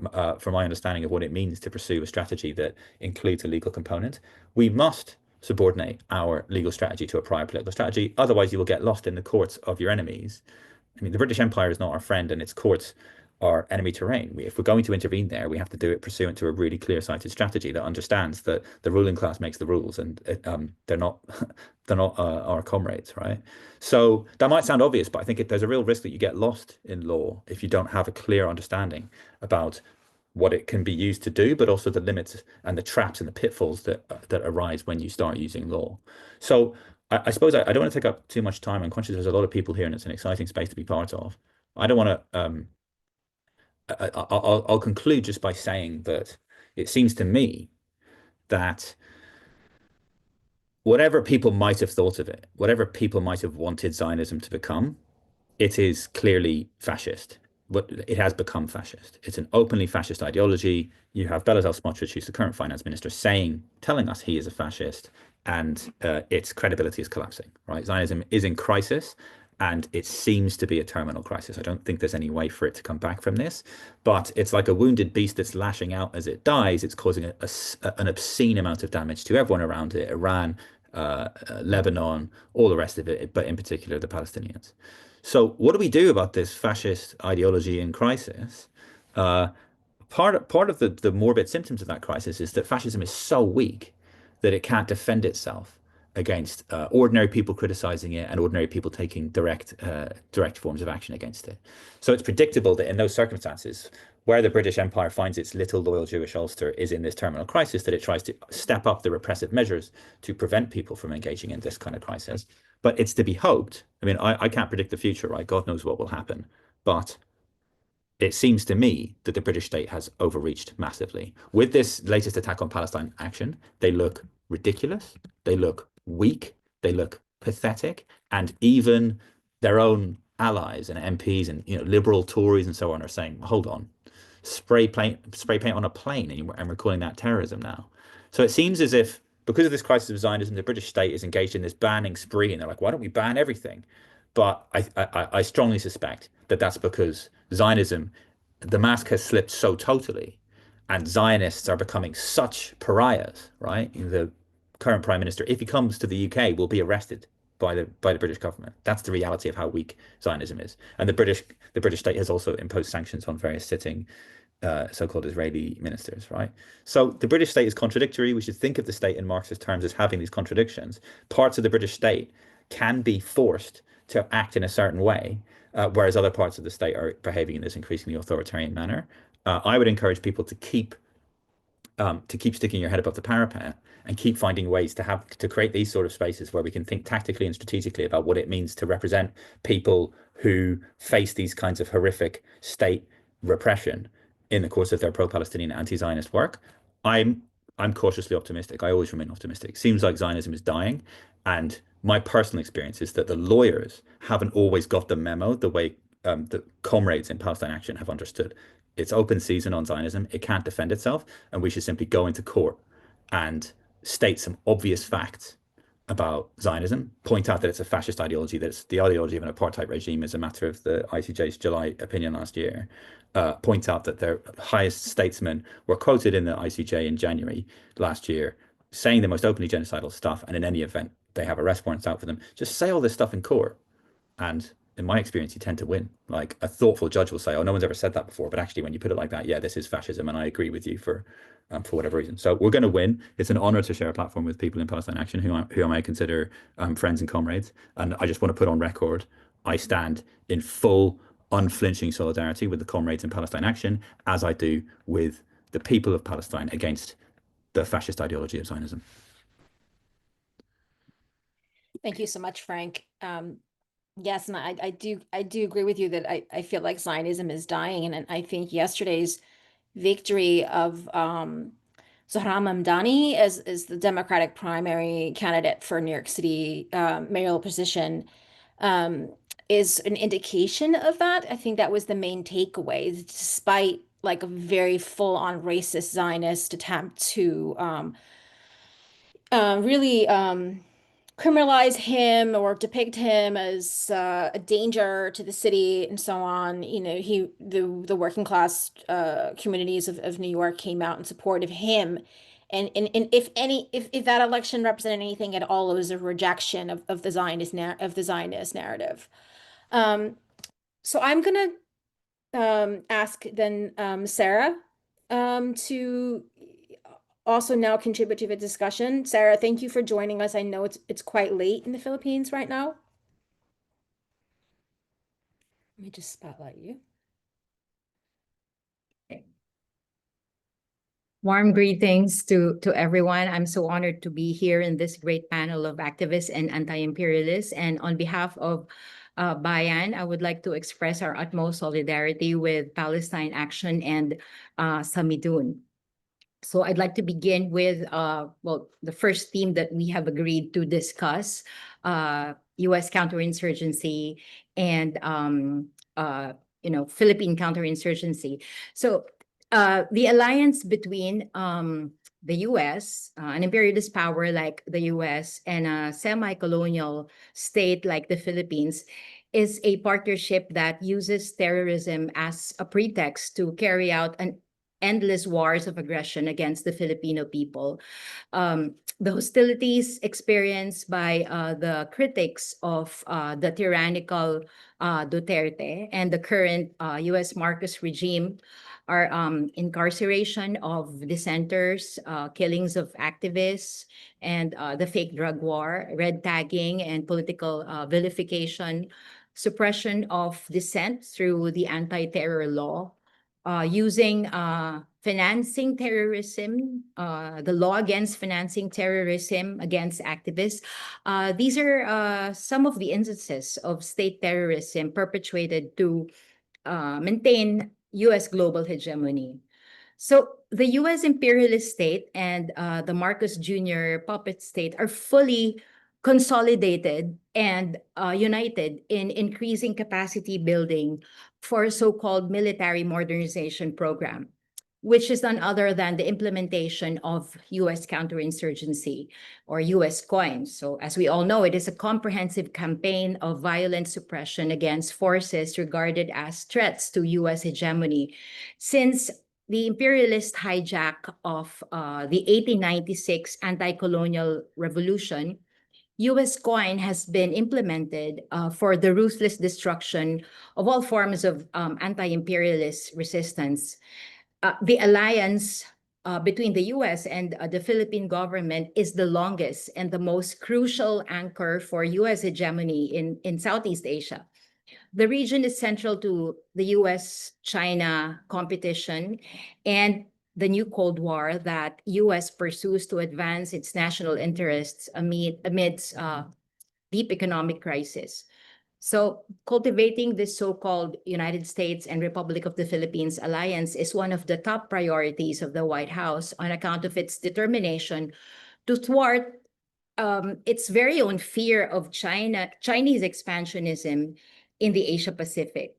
my understanding of what it means to pursue a strategy that includes a legal component. We must subordinate our legal strategy to a prior political strategy. Otherwise, you will get lost in the courts of your enemies. I mean, the British Empire is not our friend, and its courts are enemy terrain. If we're going to intervene there, we have to do it pursuant to a really clear-sighted strategy that understands that the ruling class makes the rules, and they're not our comrades, right? So that might sound obvious, but I think there's a real risk that you get lost in law if you don't have a clear understanding about what it can be used to do, but also the limits and the traps and the pitfalls that arise when you start using law. So I suppose I don't want to take up too much time. I'm conscious there's a lot of people here, and it's an exciting space to be part of. I don't want to. I'll conclude just by saying that it seems to me that whatever people might have thought of it, whatever people might have wanted Zionism to become, it is clearly fascist. But it has become fascist. It's an openly fascist ideology. You have Bezalel Smotrich, who's the current finance minister, telling us he is a fascist, and its credibility is collapsing, right? Zionism is in crisis, and it seems to be a terminal crisis. I don't think there's any way for it to come back from this, but it's like a wounded beast that's lashing out as it dies. It's causing an obscene amount of damage to everyone around it, Iran, Lebanon, all the rest of it, but in particular the Palestinians. So what do we do about this fascist ideology in crisis? Part of the morbid symptoms of that crisis is that fascism is so weak that it can't defend itself against ordinary people criticizing it and ordinary people taking direct forms of action against it. So it's predictable that in those circumstances, where the British Empire finds its little loyal Jewish Ulster is in this terminal crisis, that it tries to step up the repressive measures to prevent people from engaging in this kind of crisis. But it's to be hoped. I mean, I can't predict the future, right? God knows what will happen. But it seems to me that the British state has overreached massively. With this latest attack on Palestine Action, they look ridiculous, they look weak, they look pathetic, and even their own allies and MPs and liberal Tories and so on are saying, hold on, spray paint on a plane, and we're calling that terrorism now. So it seems as if, because of this crisis of Zionism, the British state is engaged in this banning spree, and they're like, why don't we ban everything? But I strongly suspect that that's because Zionism, the mask has slipped so totally, and Zionists are becoming such pariahs, right? The current Prime Minister, if he comes to the UK, will be arrested by the British government. That's the reality of how weak Zionism is. And the British state has also imposed sanctions on various sitting so-called Israeli ministers, right? So the British state is contradictory. We should think of the state in Marxist terms as having these contradictions. Parts of the British state can be forced to act in a certain way, whereas other parts of the state are behaving in this increasingly authoritarian manner. I would encourage people to keep sticking your head above the parapet and keep finding ways to create these sort of spaces where we can think tactically and strategically about what it means to represent people who face these kinds of horrific state repression in the course of their pro-Palestinian anti-Zionist work. I'm cautiously optimistic. I always remain optimistic. Seems like Zionism is dying, and my personal experience is that the lawyers haven't always got the memo the way the comrades in Palestine Action have understood. It's open season on Zionism. It can't defend itself, and we should simply go into court and state some obvious facts about Zionism, point out that it's a fascist ideology, that it's the ideology of an apartheid regime as a matter of the ICJ's July opinion last year, point out that their highest statesmen were quoted in the ICJ in January last year saying the most openly genocidal stuff, and in any event, they have arrest warrants out for them. Just say all this stuff in court, and in my experience, you tend to win. Like, a thoughtful judge will say, oh, no one's ever said that before, but actually when you put it like that, yeah, this is fascism, and I agree with you for whatever reason. So we're going to win. It's an honor to share a platform with people in Palestine Action who I might consider friends and comrades. And I just want to put on record, I stand in full, unflinching solidarity with the comrades in Palestine Action, as I do with the people of Palestine against the fascist ideology of Zionism. Thank you so much, Frank. Yes, and I do agree with you that I feel like Zionism is dying, and I think yesterday's victory of Zohran Mamdani as the Democratic primary candidate for New York City mayoral position um, is an indication of that. I think that was the main takeaway, despite like a very full-on racist Zionist attempt to really criminalize him or depict him as a danger to the city and so on. You know, the working class communities of New York came out in support of him. And if that election represented anything at all, it was a rejection of the Zionist narrative. Um, so I'm gonna ask then Sarah to also now contribute to the discussion. Sarah, thank you for joining us. I know it's quite late in the Philippines right now. Let me just spotlight you. Warm greetings to everyone. I'm so honored to be here in this great panel of activists and anti-imperialists. And on behalf of Bayan, I would like to express our utmost solidarity with Palestine Action and Samidun. So I'd like to begin with, well, the first theme that we have agreed to discuss, U.S. counterinsurgency and, Philippine counterinsurgency. So the alliance between the U.S., an imperialist power like the U.S., and a semi-colonial state like the Philippines is a partnership that uses terrorism as a pretext to carry out an endless wars of aggression against the Filipino people. The hostilities experienced by the critics of the tyrannical Duterte and the current U.S. Marcos regime are incarceration of dissenters, killings of activists, and the fake drug war, red tagging and political vilification, suppression of dissent through the anti-terror law, using financing terrorism, the law against financing terrorism against activists. These are some of the instances of state terrorism perpetrated to maintain U.S. global hegemony. So the U.S. imperialist state and the Marcos Jr. puppet state are fully consolidated and united in increasing capacity building for so-called military modernization program, which is none other than the implementation of U.S. counterinsurgency or U.S. coins. So as we all know, it is a comprehensive campaign of violent suppression against forces regarded as threats to U.S. hegemony. Since the imperialist hijack of the 1896 anti-colonial revolution, U.S. coin has been implemented for the ruthless destruction of all forms of anti-imperialist resistance. The alliance between the U.S. and the Philippine government is the longest and the most crucial anchor for U.S. hegemony in Southeast Asia. The region is central to the U.S.-China competition and the new Cold War that U.S. pursues to advance its national interests amidst deep economic crisis. So cultivating this so-called United States and Republic of the Philippines alliance is one of the top priorities of the White House on account of its determination to thwart its very own fear of Chinese expansionism in the Asia Pacific.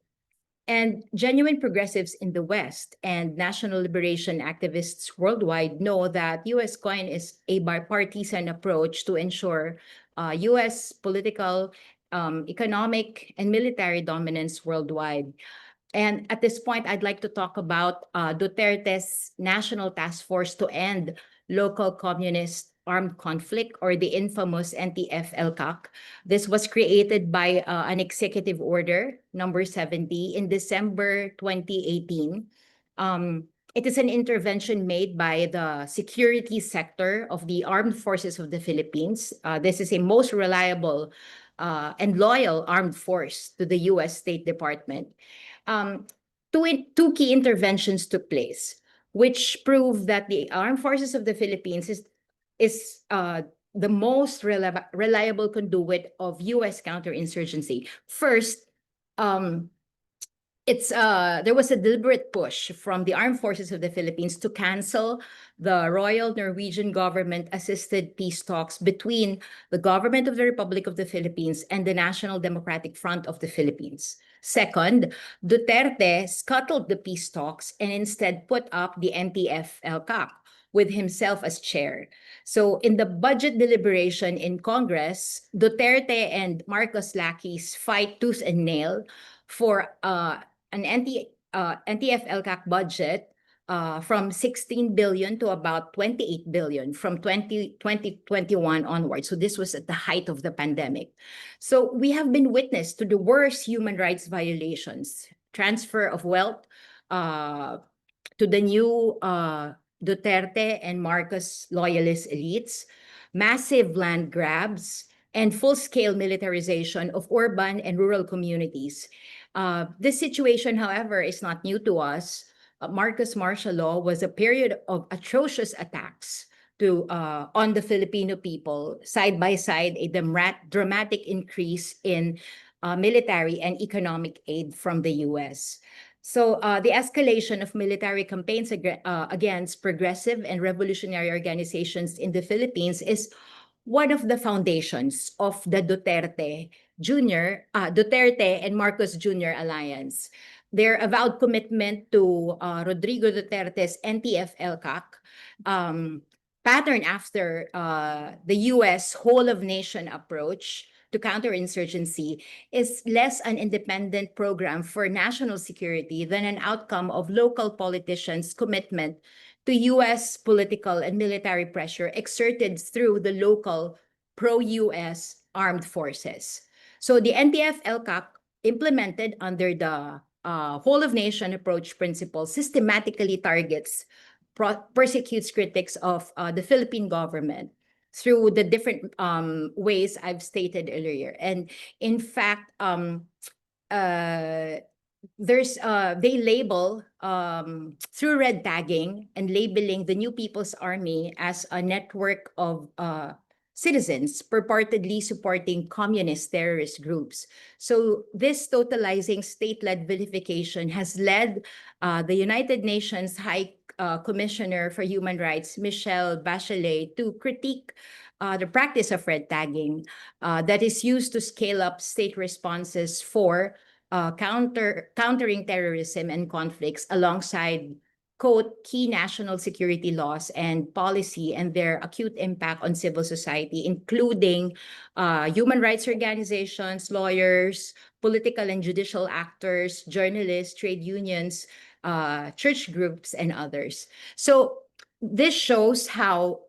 And genuine progressives in the West and national liberation activists worldwide know that U.S. coin is a bipartisan approach to ensure U.S. political, economic, and military dominance worldwide. And at this point, I'd like to talk about Duterte's National Task Force to End Local Communist Armed Conflict, or the infamous NTF-LCAC. This was created by an executive order, number 70, in December 2018. It is an intervention made by the security sector of the Armed Forces of the Philippines. This is a most reliable and loyal armed force to the U.S. State Department. Two key interventions took place, which prove that the Armed Forces of the Philippines is the most reliable conduit of U.S. counterinsurgency. First, there was a deliberate push from the armed forces of the Philippines to cancel the Royal Norwegian government-assisted peace talks between the government of the Republic of the Philippines and the National Democratic Front of the Philippines. Second, Duterte scuttled the peace talks and instead put up the NTF-LCAC with himself as chair. So in the budget deliberation in Congress, Duterte and Marcos lackeys fight tooth and nail for an NTF-LCAC budget from 16 billion to about 28 billion from 2021 onward. So this was at the height of the pandemic. So we have been witness to the worst human rights violations, transfer of wealth to the new Duterte and Marcos loyalist elites, massive land grabs, and full-scale militarization of urban and rural communities. This situation, however, is not new to us. Marcos martial law was a period of atrocious attacks on the Filipino people, side by side a dramatic increase in military and economic aid from the US. So the escalation of military campaigns against progressive and revolutionary organizations in the Philippines is one of the foundations of the Duterte and Marcos Jr. alliance. Their avowed commitment to Rodrigo Duterte's NTF-LCAC, patterned after the US whole-of-nation approach to counterinsurgency, is less an independent program for national security than an outcome of local politicians' commitment to US political and military pressure exerted through the local pro-US armed forces. So the NTF-LCAC, implemented under the whole-of-nation approach principle, systematically targets, persecutes critics of the Philippine government through the different ways I've stated earlier. And in fact, they label through red tagging and labeling the New People's Army as a network of citizens purportedly supporting communist terrorist groups. So this totalizing state-led vilification has led the United Nations High Commissioner for Human Rights, Michelle Bachelet, to critique the practice of red tagging that is used to scale up state responses for countering terrorism and conflicts alongside, quote, key national security laws and policy and their acute impact on civil society, including human rights organizations, lawyers, political and judicial actors, journalists, trade unions, church groups, and others. So this shows how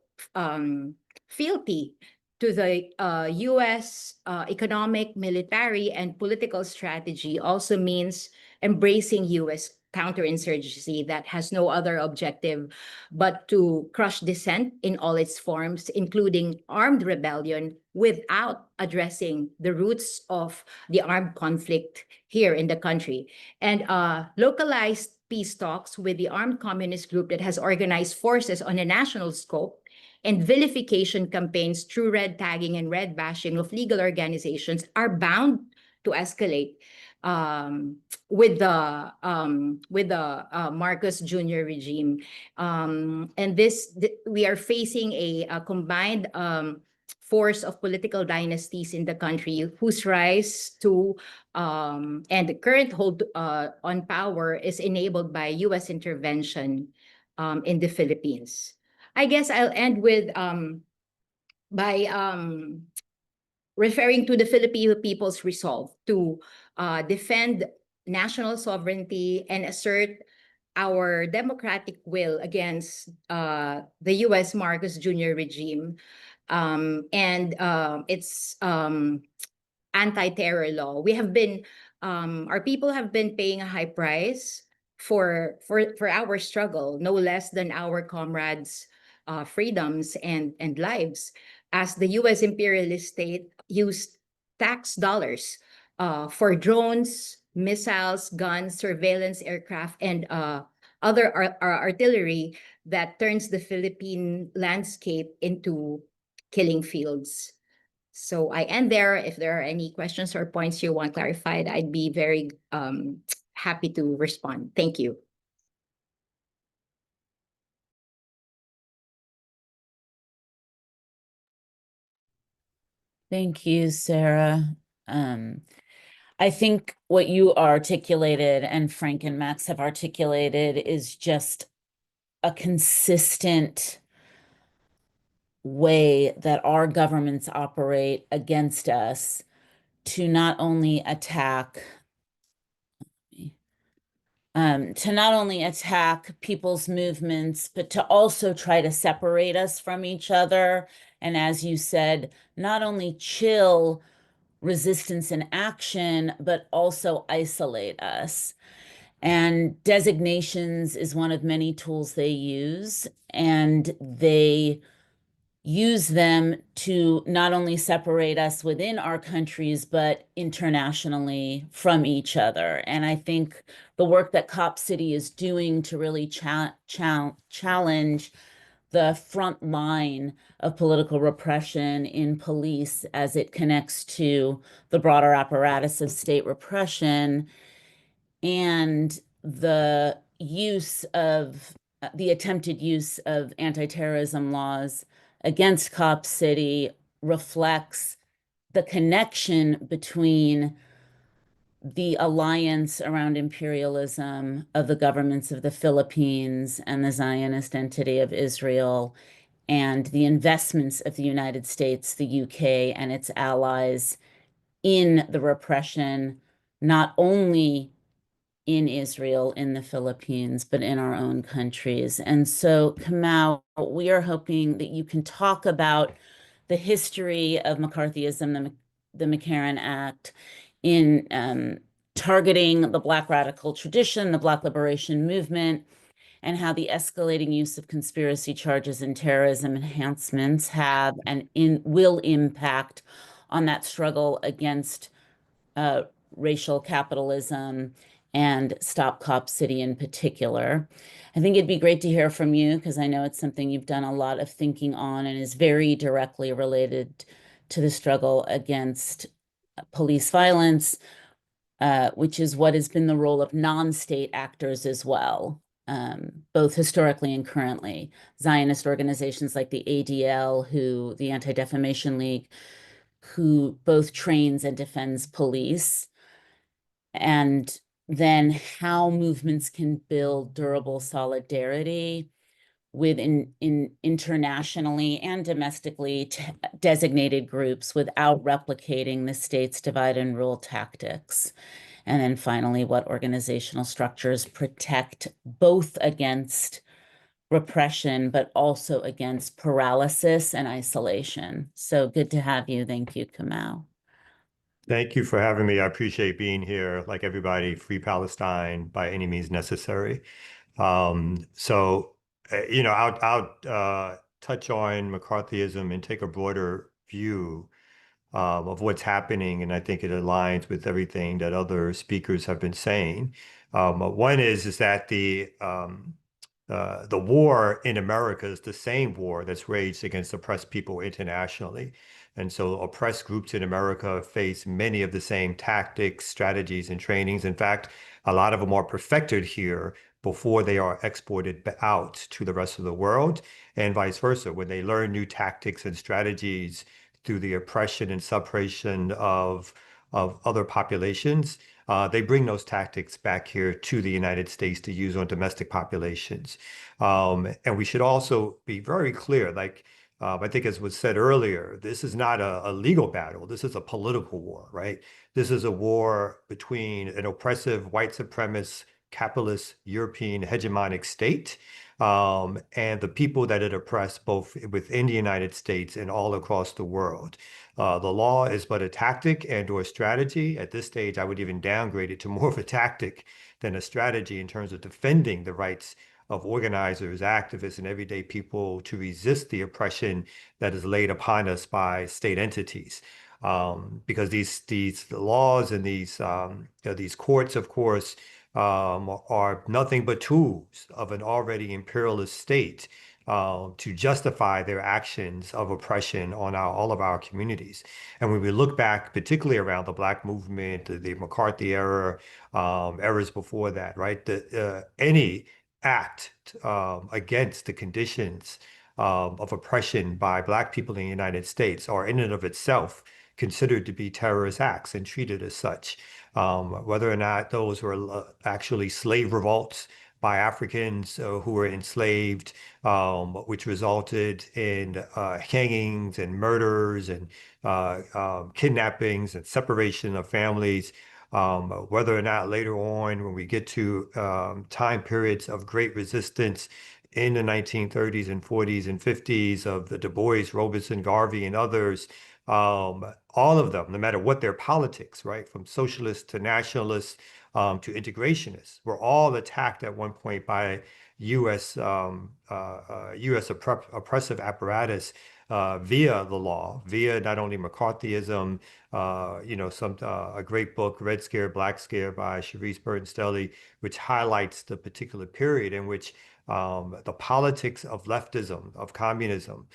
fealty to the US economic, military, and political strategy also means embracing US counterinsurgency that has no other objective but to crush dissent in all its forms, including armed rebellion, without addressing the roots of the armed conflict here in the country. And localized peace talks with the armed communist group that has organized forces on a national scope and vilification campaigns through red tagging and red bashing of legal organizations are bound to escalate with the Marcos Jr. regime. And we are facing a combined force of political dynasties in the country whose rise to and the current hold on power is enabled by US intervention in the Philippines. I guess I'll end with by referring to the Filipino people's resolve to defend national sovereignty and assert our democratic will against the US Marcos Jr. regime and its anti-terror law. We have been, our people have been paying a high price for our struggle, no less than our comrades' freedoms and lives, as the US imperialist state used tax dollars for drones, missiles, guns, surveillance aircraft, and other artillery that turns the Philippine landscape into killing fields. So I end there. If there are any questions or points you want clarified, I'd be very happy to respond. Thank you. Thank you, Sarah. I think what you articulated and Frank and Max have articulated is just a consistent way that our governments operate against us to not only attack people's movements, but to also try to separate us from each other. And as you said, not only chill resistance and action, but also isolate us. And designations is one of many tools they use, and they use them to not only separate us within our countries, but internationally from each other. And I think the work that Cop City is doing to really challenge the front line of political repression in police as it connects to the broader apparatus of state repression and the attempted use of anti-terrorism laws against Cop City reflects the connection between the alliance around imperialism of the governments of the Philippines and the Zionist entity of Israel, and the investments of the United States, the UK, and its allies in the repression, not only in Israel, in the Philippines, but in our own countries. And so, Kamau, we are hoping that you can talk about the history of McCarthyism, the McCarran Act, in targeting the Black radical tradition, the Black liberation movement, and how the escalating use of conspiracy charges and terrorism enhancements have and will impact on that struggle against racial capitalism and Stop Cop City in particular. I think it'd be great to hear from you because I know it's something you've done a lot of thinking on and is very directly related to the struggle against police violence, which is what has been the role of non-state actors as well, both historically and currently. Zionist organizations like the ADL, the Anti-Defamation League, who both trains and defends police, and then how movements can build durable solidarity within internationally and domestically designated groups without replicating the state's divide and rule tactics. And then finally, what organizational structures protect both against repression, but also against paralysis and isolation. So good to have you. Thank you, Kamau. Thank you for having me. I appreciate being here. Like everybody, free Palestine by any means necessary. I'll touch on McCarthyism and take a broader view of what's happening, and I think it aligns with everything that other speakers have been saying. One is that the war in America is the same war that's waged against oppressed people internationally. And so oppressed groups in America face many of the same tactics, strategies, and trainings. In fact, a lot of them are perfected here before they are exported out to the rest of the world, and vice versa. When they learn new tactics and strategies through the oppression and suppression of other populations, they bring those tactics back here to the United States to use on domestic populations. And we should also be very clear, I think as was said earlier, this is not a legal battle. This is a political war, right? This is a war between an oppressive white supremacist capitalist European hegemonic state and the people that it oppressed both within the United States and all across the world. The law is but a tactic and/or strategy. At this stage, I would even downgrade it to more of a tactic than a strategy in terms of defending the rights of organizers, activists, and everyday people to resist the oppression that is laid upon us by state entities. Because these laws and these courts, of course, are nothing but tools of an already imperialist state to justify their actions of oppression on all of our communities. And when we look back, particularly around the Black movement, the McCarthy era, eras before that, right? Any act against the conditions of oppression by Black people in the United States are in and of itself considered to be terrorist acts and treated as such. Whether or not those were actually slave revolts by Africans who were enslaved, which resulted in hangings and murders and kidnappings and separation of families. Whether or not later on, when we get to time periods of great resistance in the 1930s and 40s and 50s of the Du Bois, Robeson, Garvey, and others, all of them, no matter what their politics, right, from socialists to nationalists to integrationists, were all attacked at one point by U.S. Oppressive apparatus via the law, via not only McCarthyism, a great book, Red Scare, Black Scare by Sharice Burton-Stelly, which highlights the particular period in which the politics of leftism, of communism,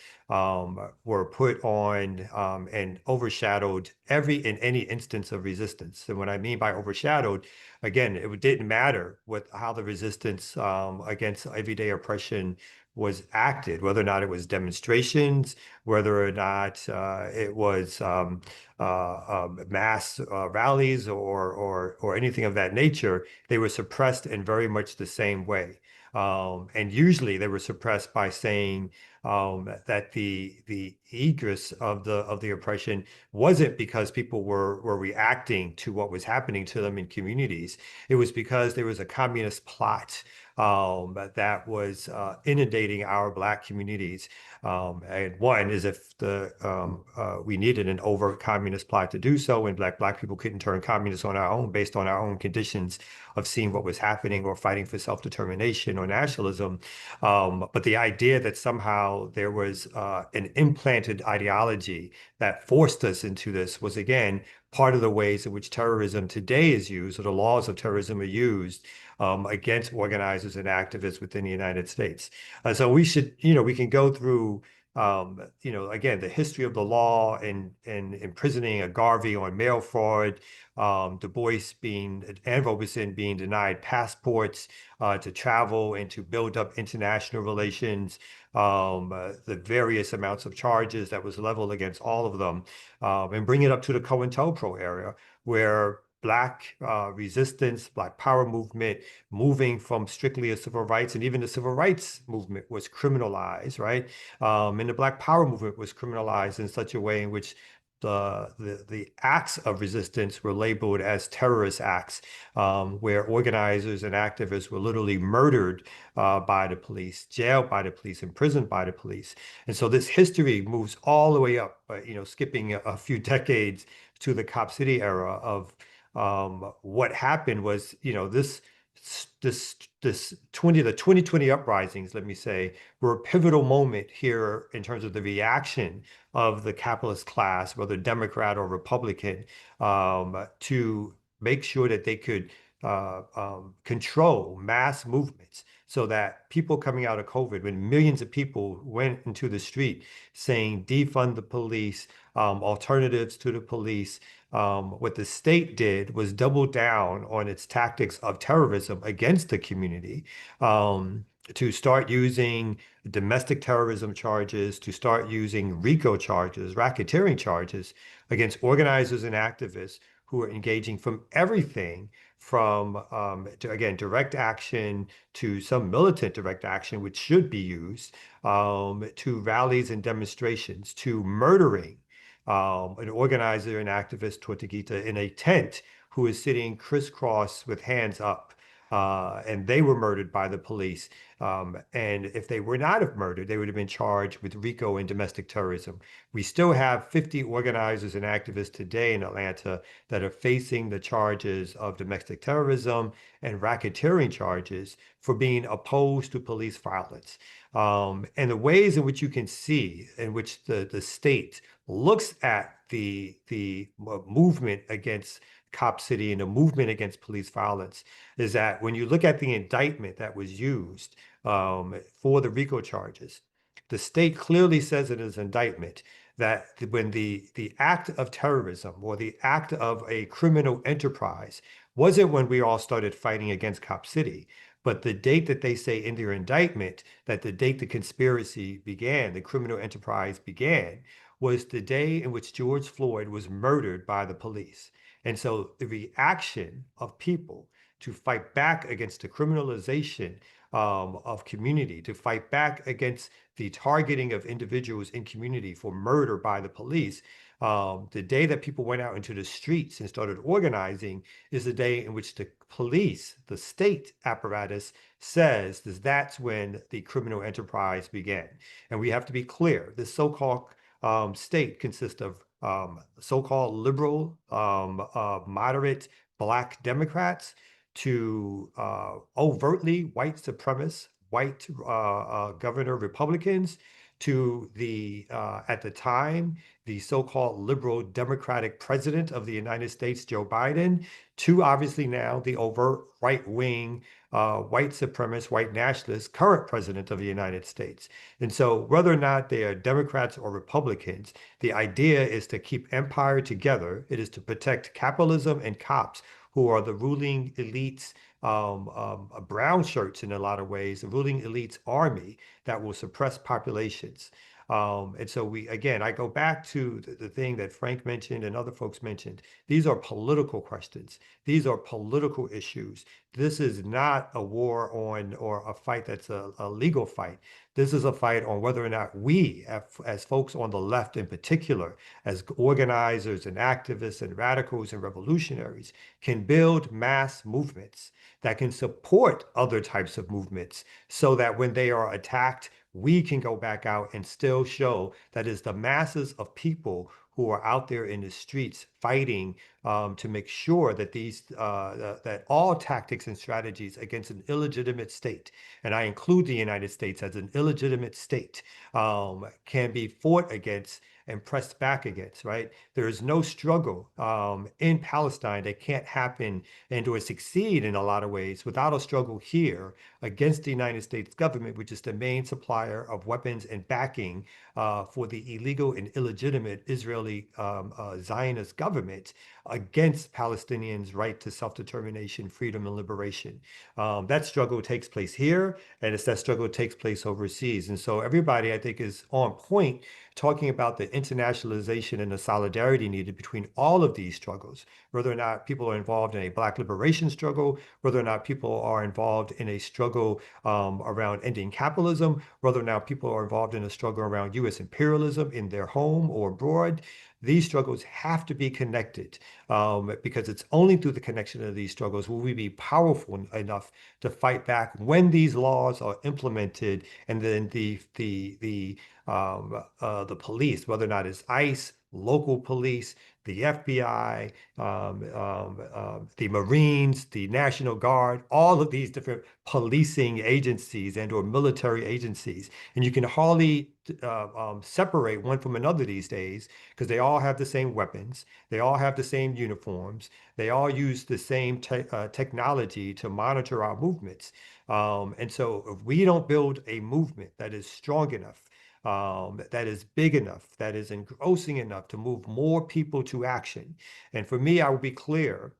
were put on and overshadowed in any instance of resistance. And what I mean by overshadowed, again, it didn't matter how the resistance against everyday oppression was acted, whether or not it was demonstrations, whether or not it was mass rallies or anything of that nature. They were suppressed in very much the same way. And usually they were suppressed by saying that the egress of the oppression wasn't because people were reacting to what was happening to them in communities. It was because there was a communist plot that was inundating our Black communities. And one is if we needed an overt communist plot to do so, and Black people couldn't turn communist on our own based on our own conditions of seeing what was happening or fighting for self-determination or nationalism. But the idea that somehow there was an implanted ideology that forced us into this was, again, part of the ways in which terrorism today is used, or the laws of terrorism are used against organizers and activists within the United States. So we should, we can go through, again, the history of the law and imprisoning a Garvey on mail fraud, Du Bois and Robeson being denied passports to travel and to build up international relations, the various amounts of charges that was leveled against all of them, and bring it up to the COINTELPRO era, where Black resistance, Black power movement, moving from strictly a civil rights, and even the civil rights movement was criminalized, right? And the Black power movement was criminalized in such a way in which the acts of resistance were labeled as terrorist acts, where organizers and activists were literally murdered by the police, jailed by the police, imprisoned by the police. And so this history moves all the way up, skipping a few decades to the Cop City era of what happened was, the 2020 uprisings, let me say, were a pivotal moment here in terms of the reaction of the capitalist class, whether Democrat or Republican, to make sure that they could control mass movements, so that people coming out of COVID, when millions of people went into the street saying defund the police, alternatives to the police, what the state did was double down on its tactics of terrorism against the community, to start using domestic terrorism charges, to start using RICO charges, racketeering charges against organizers and activists who are engaging from everything from, again, direct action to some militant direct action, which should be used, to rallies and demonstrations, to murdering an organizer and activist, Tortuguita, in a tent, who is sitting crisscross with hands up. And they were murdered by the police. And if they were not have murdered, they would have been charged with RICO and domestic terrorism. We still have 50 organizers and activists today in Atlanta that are facing the charges of domestic terrorism and racketeering charges for being opposed to police violence. And the ways in which you can see in which the state looks at the movement against Cop City and the movement against police violence is that when you look at the indictment that was used for the RICO charges, the state clearly says in its indictment that when the act of terrorism or the act of a criminal enterprise wasn't when we all started fighting against Cop City, but the date that they say in their indictment, that the date the conspiracy began, the criminal enterprise began, was the day in which George Floyd was murdered by the police. And so the reaction of people to fight back against the criminalization of community, to fight back against the targeting of individuals in community for murder by the police, the day that people went out into the streets and started organizing is the day in which the police, the state apparatus, says that's when the criminal enterprise began. And we have to be clear, this so-called state consists of so-called liberal, moderate Black Democrats to overtly white supremacist, white governor Republicans, to the, at the time, the so-called liberal Democratic president of the United States, Joe Biden, to obviously now the overt right-wing, white supremacist, white nationalist, current president of the United States. And so whether or not they are Democrats or Republicans, the idea is to keep empire together. It is to protect capitalism and cops, who are the ruling elites, brown shirts in a lot of ways, the ruling elites army that will suppress populations. And so again, I go back to the thing that Frank mentioned and other folks mentioned. These are political questions. These are political issues. This is not a war on or a fight that's a legal fight. This is a fight on whether or not we, as folks on the left in particular, as organizers and activists and radicals and revolutionaries, can build mass movements that can support other types of movements so that when they are attacked, we can go back out and still show that it's the masses of people who are out there in the streets fighting to make sure that that all tactics and strategies against an illegitimate state, and I include the United States as an illegitimate state, can be fought against and pressed back against, right? There is no struggle in Palestine that can't happen and or succeed in a lot of ways without a struggle here against the United States government, which is the main supplier of weapons and backing for the illegal and illegitimate Israeli Zionist government against Palestinians' right to self-determination, freedom, and liberation. That struggle takes place here, and it's that struggle takes place overseas. And so everybody, I think, is on point talking about the internationalization and the solidarity needed between all of these struggles, whether or not people are involved in a Black liberation struggle, whether or not people are involved in a struggle around ending capitalism, whether or not people are involved in a struggle around U.S. imperialism in their home or abroad. These struggles have to be connected because it's only through the connection of these struggles will we be powerful enough to fight back when these laws are implemented, and then the police, whether or not it's ICE, local police, the FBI, the Marines, the National Guard, all of these different policing agencies and or military agencies. And you can hardly separate one from another these days because they all have the same weapons. They all have the same uniforms. They all use the same technology to monitor our movements. And so if we don't build a movement that is strong enough, that is big enough, that is engrossing enough to move more people to action. And for me, I will be clear,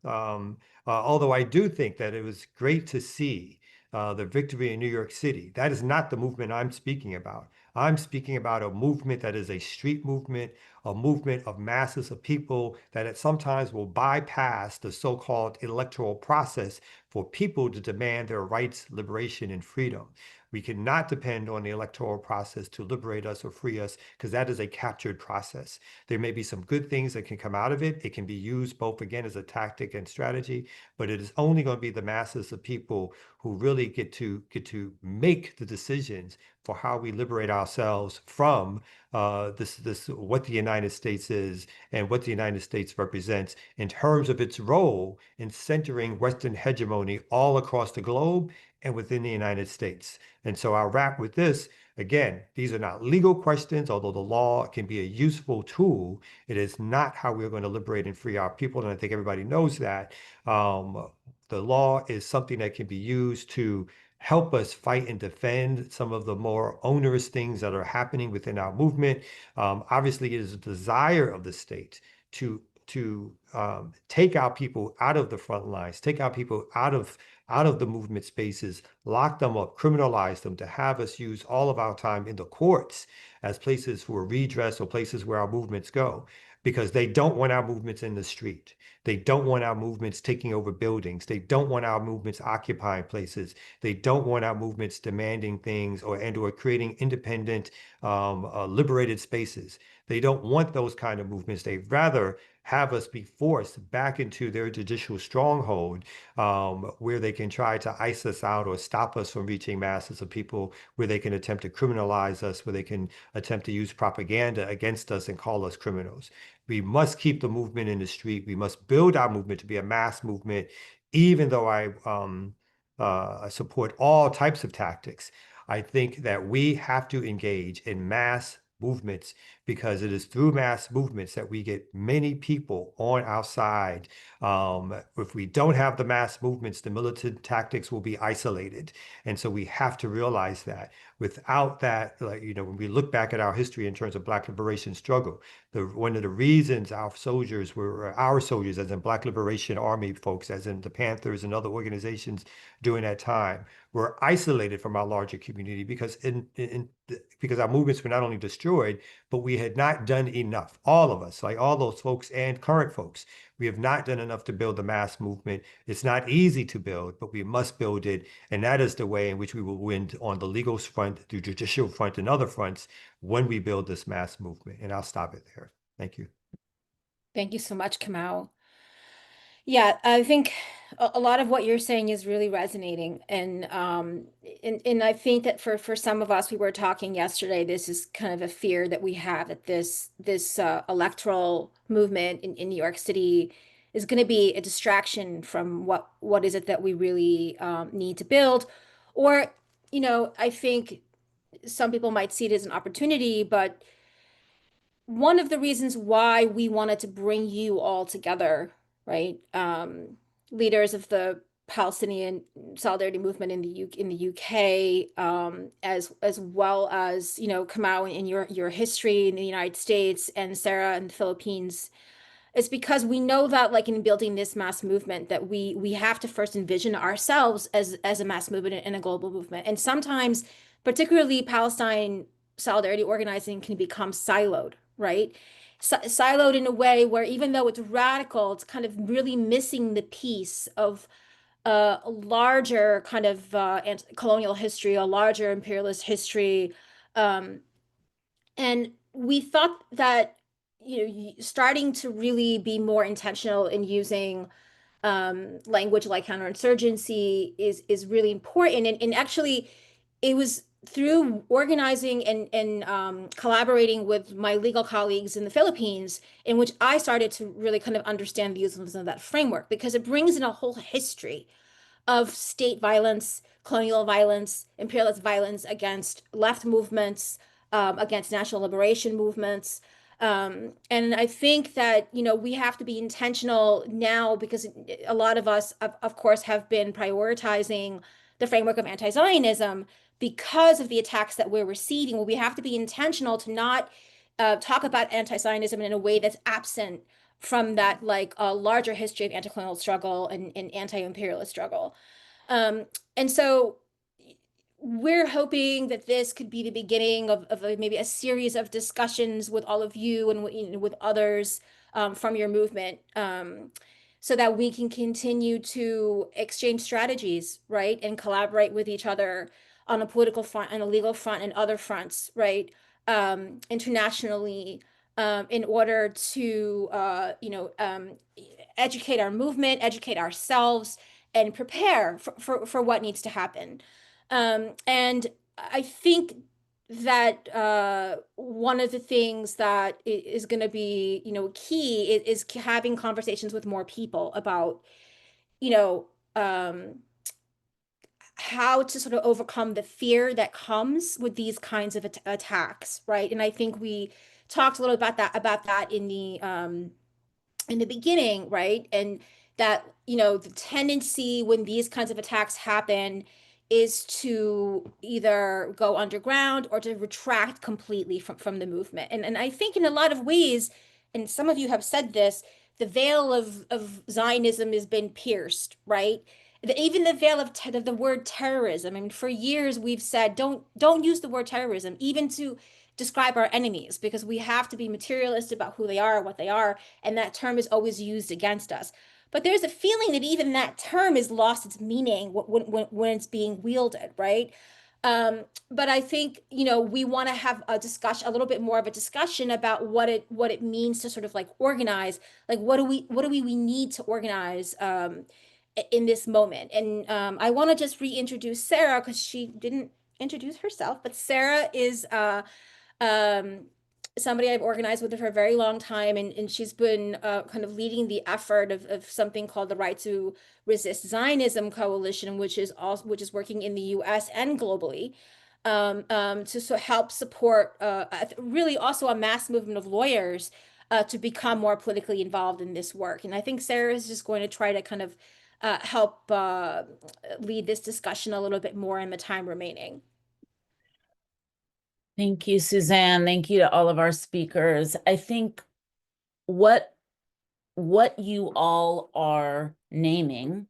although I do think that it was great to see the victory in New York City. That is not the movement I'm speaking about. I'm speaking about a movement that is a street movement, a movement of masses of people that at sometimes will bypass the so-called electoral process for people to demand their rights, liberation, and freedom. We cannot depend on the electoral process to liberate us or free us because that is a captured process. There may be some good things that can come out of it. It can be used both, again, as a tactic and strategy, but it is only going to be the masses of people who really get to make the decisions for how we liberate ourselves from what the United States is and what the United States represents in terms of its role in centering Western hegemony all across the globe and within the United States. And so I'll wrap with this. Again, these are not legal questions, although the law can be a useful tool. It is not how we're going to liberate and free our people, and I think everybody knows that. The law is something that can be used to help us fight and defend some of the more onerous things that are happening within our movement. Obviously, it is a desire of the state to take our people out of the front lines, take our people out of the movement spaces, lock them up, criminalize them, to have us use all of our time in the courts as places for redress or places where our movements go, because they don't want our movements in the street. They don't want our movements taking over buildings. They don't want our movements occupying places. They don't want our movements demanding things or creating independent, liberated spaces. They don't want those kind of movements. They'd rather have us be forced back into their judicial stronghold, where they can try to ice us out or stop us from reaching masses of people, where they can attempt to criminalize us, where they can attempt to use propaganda against us and call us criminals. We must keep the movement in the street. We must build our movement to be a mass movement, even though I support all types of tactics. I think that we have to engage in mass movements, because it is through mass movements that we get many people on our side. If we don't have the mass movements, the militant tactics will be isolated. And so we have to realize that. Without that, when we look back at our history in terms of Black liberation struggle, one of the reasons our soldiers, as in Black Liberation Army folks, as in the Panthers and other organizations during that time, were isolated from our larger community, because because our movements were not only destroyed, but we had not done enough. All of us, like all those folks and current folks, we have not done enough to build the mass movement. It's not easy to build, but we must build it. And that is the way in which we will win on the legal front, the judicial front, and other fronts, when we build this mass movement. And I'll stop it there. Thank you. Thank you so much, Kamau. Yeah, I think a lot of what you're saying is really resonating, and I think that for some of us, we were talking yesterday, this is kind of a fear that we have, that this electoral movement in New York City is going to be a distraction from what is it that we really need to build, or I think some people might see it as an opportunity, but one of the reasons why we wanted to bring you all together, right? Leaders of the Palestinian solidarity movement in the UK, as well as Kamau in your history in the United States, and Sarah in the Philippines, is because we know that, like, in building this mass movement, that we have to first envision ourselves as a mass movement and a global movement. And sometimes, particularly Palestine solidarity organizing can become siloed, right? Siloed in a way where, even though it's radical, it's kind of really missing the piece of a larger kind of colonial history, a larger imperialist history. And we thought that starting to really be more intentional in using language like counterinsurgency is really important. And actually, it was through organizing and collaborating with my legal colleagues in the Philippines in which I started to really kind of understand the use of that framework, because it brings in a whole history of state violence, colonial violence, imperialist violence against left movements, against national liberation movements. And I think that, we have to be intentional now, because a lot of us, of course, have been prioritizing the framework of anti-Zionism because of the attacks that we're receiving. Well, we have to be intentional to not talk about anti-Zionism in a way that's absent from that, like, a larger history of anti-colonial struggle and anti-imperialist struggle. And so we're hoping that this could be the beginning of maybe a series of discussions with all of you and with others from your movement, so that we can continue to exchange strategies, right, and collaborate with each other on a political front, and a legal front, and other fronts, right, internationally, in order to educate our movement, educate ourselves, and prepare for what needs to happen. And I think that one of the things that is going to be, key is having conversations with more people about, how to sort of overcome the fear that comes with these kinds of attacks, right? And I think we talked a little about that in the beginning, right? And that, you know, the tendency when these kinds of attacks happen is to either go underground or to retract completely from the movement. And I think in a lot of ways, and some of you have said this, the veil of Zionism has been pierced, right? Even the veil of the word terrorism. I mean, for years we've said don't use the word terrorism, even to describe our enemies, because we have to be materialist about who they are, what they are, and that term is always used against us. But there's a feeling that even that term has lost its meaning when it's being wielded, right? But I think, you know, we want to have a little bit more of a discussion about what it means to sort of like organize, like what do we need to organize in this moment. And I want to just reintroduce Sarah because she didn't introduce herself, but Sarah is um, somebody I've organized with her for a very long time, and she's been kind of leading the effort of something called the Right to Resist Zionism Coalition, which is working in the U.S. and globally to help support really also a mass movement of lawyers to become more politically involved in this work. And I think Sarah is just going to try to kind of help lead this discussion a little bit more in the time remaining. Thank you, Suzanne. Thank you to all of our speakers. I think what you all are naming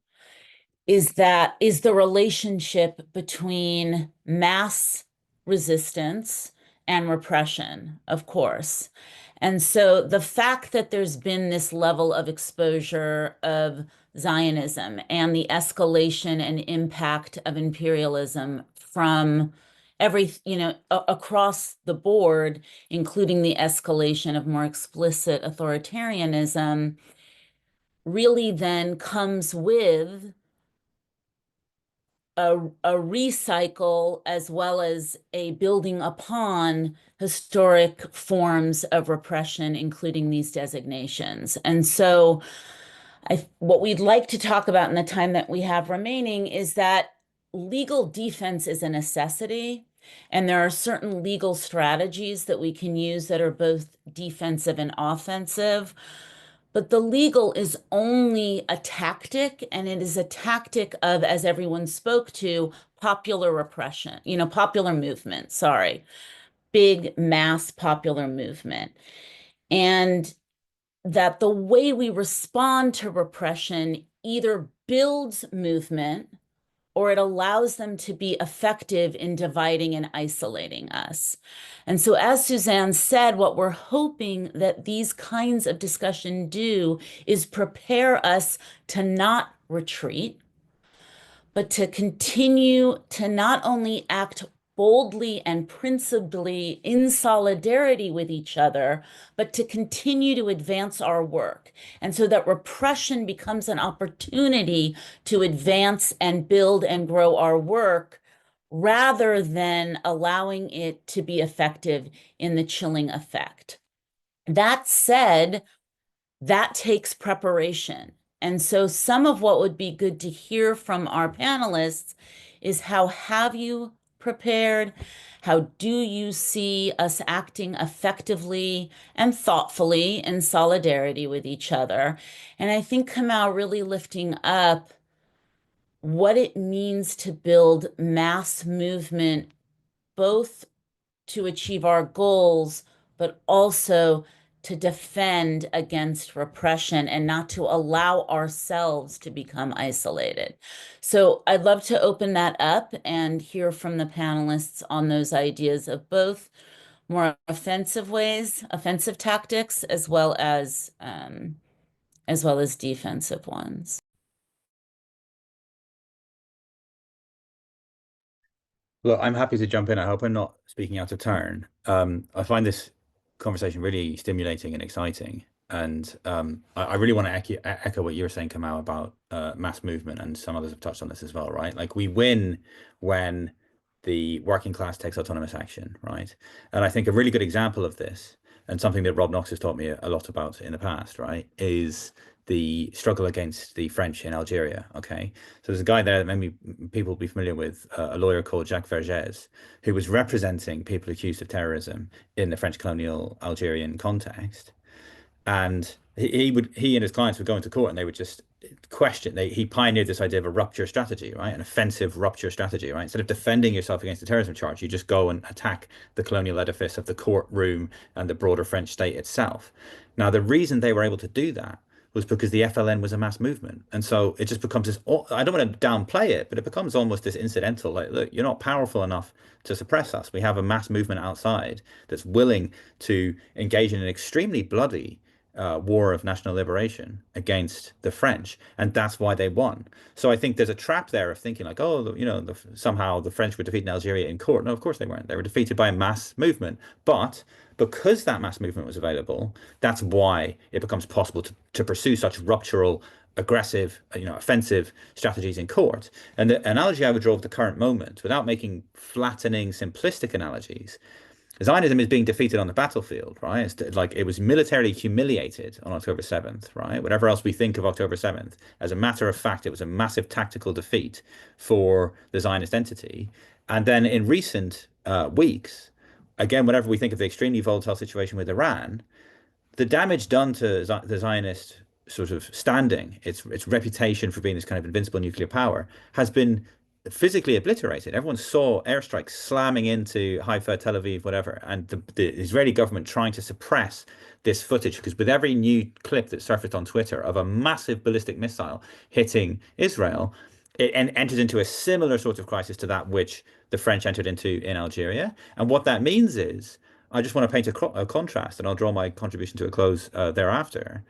is the relationship between mass resistance and repression, of course. And so the fact that there's been this level of exposure of Zionism and the escalation and impact of imperialism from across the board, including the escalation of more explicit authoritarianism, really then comes with a recycle as well as a building upon historic forms of repression, including these designations. And so what we'd like to talk about in the time that we have remaining is that legal defense is a necessity, and there are certain legal strategies that we can use that are both defensive and offensive. But the legal is only a tactic, and it is a tactic of, as everyone spoke to, popular repression, popular movement, big mass popular movement. And that the way we respond to repression either builds movement or it allows them to be effective in dividing and isolating us. And so, as Suzanne said, what we're hoping that these kinds of discussion do is prepare us to not retreat, but to continue to not only act boldly and principally in solidarity with each other, but to continue to advance our work. And so that repression becomes an opportunity to advance and build and grow our work, rather than allowing it to be effective in the chilling effect. That said, that takes preparation. And so some of what would be good to hear from our panelists is, how have you prepared? How do you see us acting effectively and thoughtfully in solidarity with each other? And I think Kamau really lifting up what it means to build mass movement, both to achieve our goals, but also to defend against repression and not to allow ourselves to become isolated. So I'd love to open that up and hear from the panelists on those ideas of both more offensive tactics, as well as defensive ones. Look, I'm happy to jump in. I hope I'm not speaking out of turn. I find this conversation really stimulating and exciting. And I really want to echo what you were saying, Kamau, about mass movement, and some others have touched on this as well, right? Like, we win when the working class takes autonomous action, right? And I think a really good example of this, and something that Rob Knox has taught me a lot about in the past, right, is the struggle against the French in Algeria. Okay, so there's a guy there that maybe people will be familiar with, a lawyer called Jacques Vergès, who was representing people accused of terrorism in the French colonial Algerian context. And he and his clients would go into court and they would just question. He pioneered this idea of a rupture strategy, right? An offensive rupture strategy, right? Instead of defending yourself against a terrorism charge, you just go and attack the colonial edifice of the courtroom and the broader French state itself. Now, the reason they were able to do that was because the FLN was a mass movement. And so it just becomes this, I don't want to downplay it, but it becomes almost this incidental, like, look, you're not powerful enough to suppress us. We have a mass movement outside that's willing to engage in an extremely bloody war of national liberation against the French, and that's why they won. So I think there's a trap there of thinking like, oh, somehow the French were defeating Algeria in court. No, of course they weren't. They were defeated by a mass movement. But because that mass movement was available, that's why it becomes possible to pursue such ruptural, aggressive, offensive strategies in court. And the analogy I would draw of the current moment, without making flattening, simplistic analogies, Zionism is being defeated on the battlefield, right? It's like it was militarily humiliated on October 7th, right? Whatever else we think of October 7th, as a matter of fact, it was a massive tactical defeat for the Zionist entity. And then in recent weeks, again, whenever we think of the extremely volatile situation with Iran, the damage done to the Zionist sort of standing, its reputation for being this kind of invincible nuclear power, has been physically obliterated. Everyone saw airstrikes slamming into Haifa, Tel Aviv, whatever, and the Israeli government trying to suppress this footage, because with every new clip that surfaced on Twitter of a massive ballistic missile hitting Israel, it enters into a similar sort of crisis to that which the French entered into in Algeria. And what that means is, I just want to paint a contrast, and I'll draw my contribution to a close thereafter.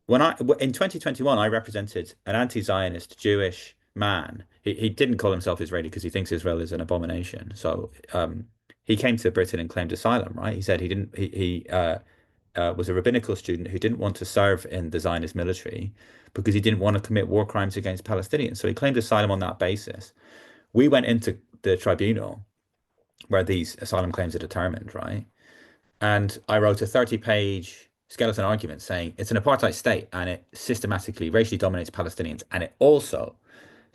In 2021, I represented an anti-Zionist Jewish man. He didn't call himself Israeli because he thinks Israel is an abomination. So he came to Britain and claimed asylum, right? He said he was a rabbinical student who didn't want to serve in the Zionist military because he didn't want to commit war crimes against Palestinians. So he claimed asylum on that basis. We went into the tribunal where these asylum claims are determined, right? And I wrote a 30-page skeleton argument saying it's an apartheid state and it systematically racially dominates Palestinians, and it also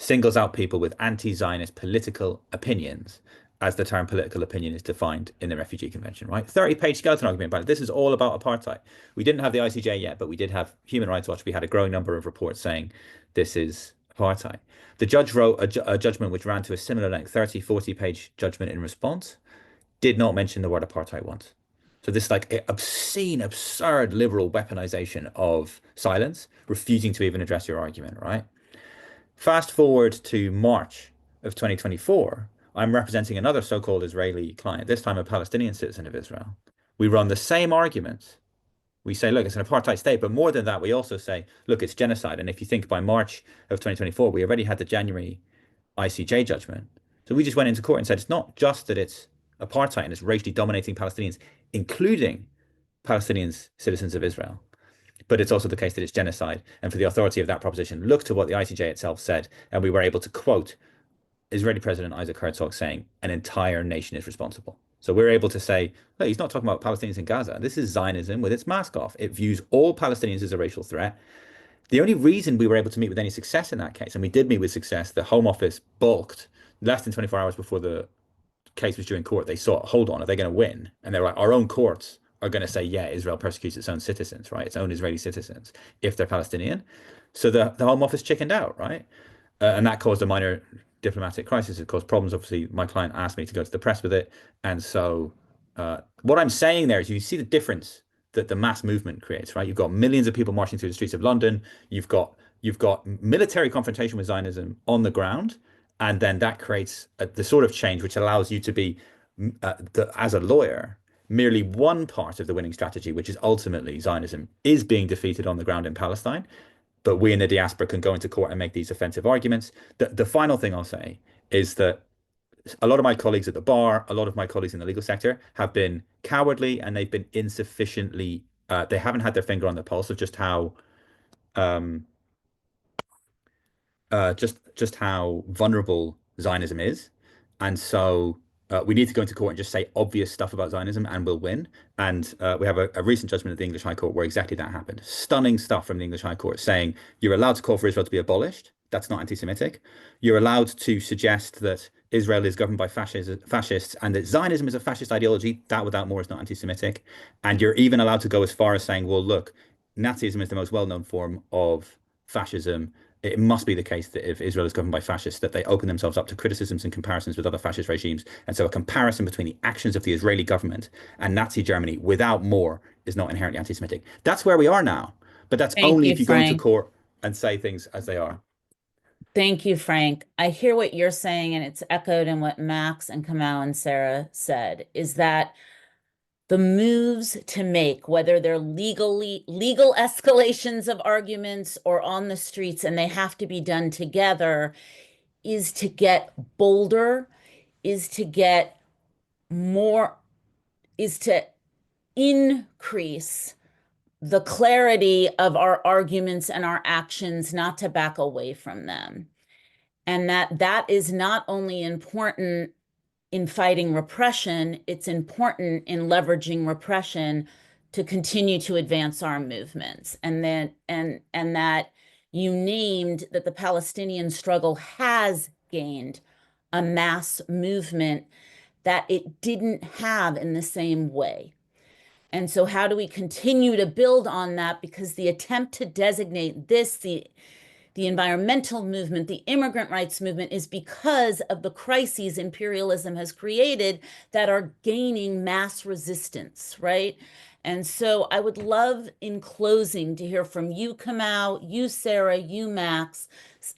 singles out people with anti-Zionist political opinions, as the term political opinion is defined in the Refugee Convention, right? 30-page skeleton argument about it. This is all about apartheid. We didn't have the ICJ yet, but we did have Human Rights Watch. We had a growing number of reports saying this is apartheid. The judge wrote a judgment which ran to a similar length, 30, 40-page judgment in response, did not mention the word apartheid once. So this like obscene, absurd liberal weaponization of silence, refusing to even address your argument, right? Fast forward to March of 2024, I'm representing another so-called Israeli client, this time a Palestinian citizen of Israel. We run the same arguments. We say, look, it's an apartheid state, but more than that, we also say, look, it's genocide. And if you think by March of 2024, we already had the January ICJ judgment. So we just went into court and said, it's not just that it's apartheid and it's racially dominating Palestinians, including Palestinians, citizens of Israel, but it's also the case that it's genocide. And for the authority of that proposition, look to what the ICJ itself said. And we were able to quote Israeli President Isaac Herzog saying an entire nation is responsible. So we're able to say, no, he's not talking about Palestinians in Gaza. This is Zionism with its mask off. It views all Palestinians as a racial threat. The only reason we were able to meet with any success in that case, and we did meet with success, the Home Office balked less than 24 hours before the case was due in court. They saw, hold on, are they going to win? And they were like, our own courts are going to say, yeah, Israel persecutes its own citizens, right? Its own Israeli citizens, if they're Palestinian. So the Home Office chickened out, right? And that caused a minor diplomatic crisis. It caused problems. Obviously, my client asked me to go to the press with it. And so what I'm saying there is you see the difference that the mass movement creates, right? You've got millions of people marching through the streets of London. You've got military confrontation with Zionism on the ground. And then that creates the sort of change which allows you to be, as a lawyer, merely one part of the winning strategy, which is ultimately Zionism is being defeated on the ground in Palestine. But we in the diaspora can go into court and make these offensive arguments. The final thing I'll say is that a lot of my colleagues at the bar, a lot of my colleagues in the legal sector have been cowardly, and they've been insufficiently, they haven't had their finger on the pulse of just how just how vulnerable Zionism is. And so we need to go into court and just say obvious stuff about Zionism and we'll win. And we have a recent judgment of the English High Court where exactly that happened. Stunning stuff from the English High Court saying you're allowed to call for Israel to be abolished. That's not anti-Semitic. You're allowed to suggest that Israel is governed by fascists and that Zionism is a fascist ideology. That without more is not anti-Semitic. And you're even allowed to go as far as saying, well, look, Nazism is the most well-known form of fascism. It must be the case that if Israel is governed by fascists, that they open themselves up to criticisms and comparisons with other fascist regimes. And so a comparison between the actions of the Israeli government and Nazi Germany without more is not inherently anti-Semitic. That's where we are now. But that's only if you go into court and say things as they are. Thank you, Frank. I hear what you're saying, and it's echoed in what Max and Kamau and Sarah said, is that the moves to make, whether they're legal escalations of arguments or on the streets, and they have to be done together, is to get bolder, is to get more, is to increase the clarity of our arguments and our actions, not to back away from them. And that is not only important in fighting repression, it's important in leveraging repression to continue to advance our movements. And that you named that the Palestinian struggle has gained a mass movement that it didn't have in the same way. And so how do we continue to build on that? Because the attempt to designate this, the environmental movement, the immigrant rights movement, is because of the crises imperialism has created that are gaining mass resistance, right? And so I would love, in closing, to hear from you, Kamau, you, Sarah, you, Max,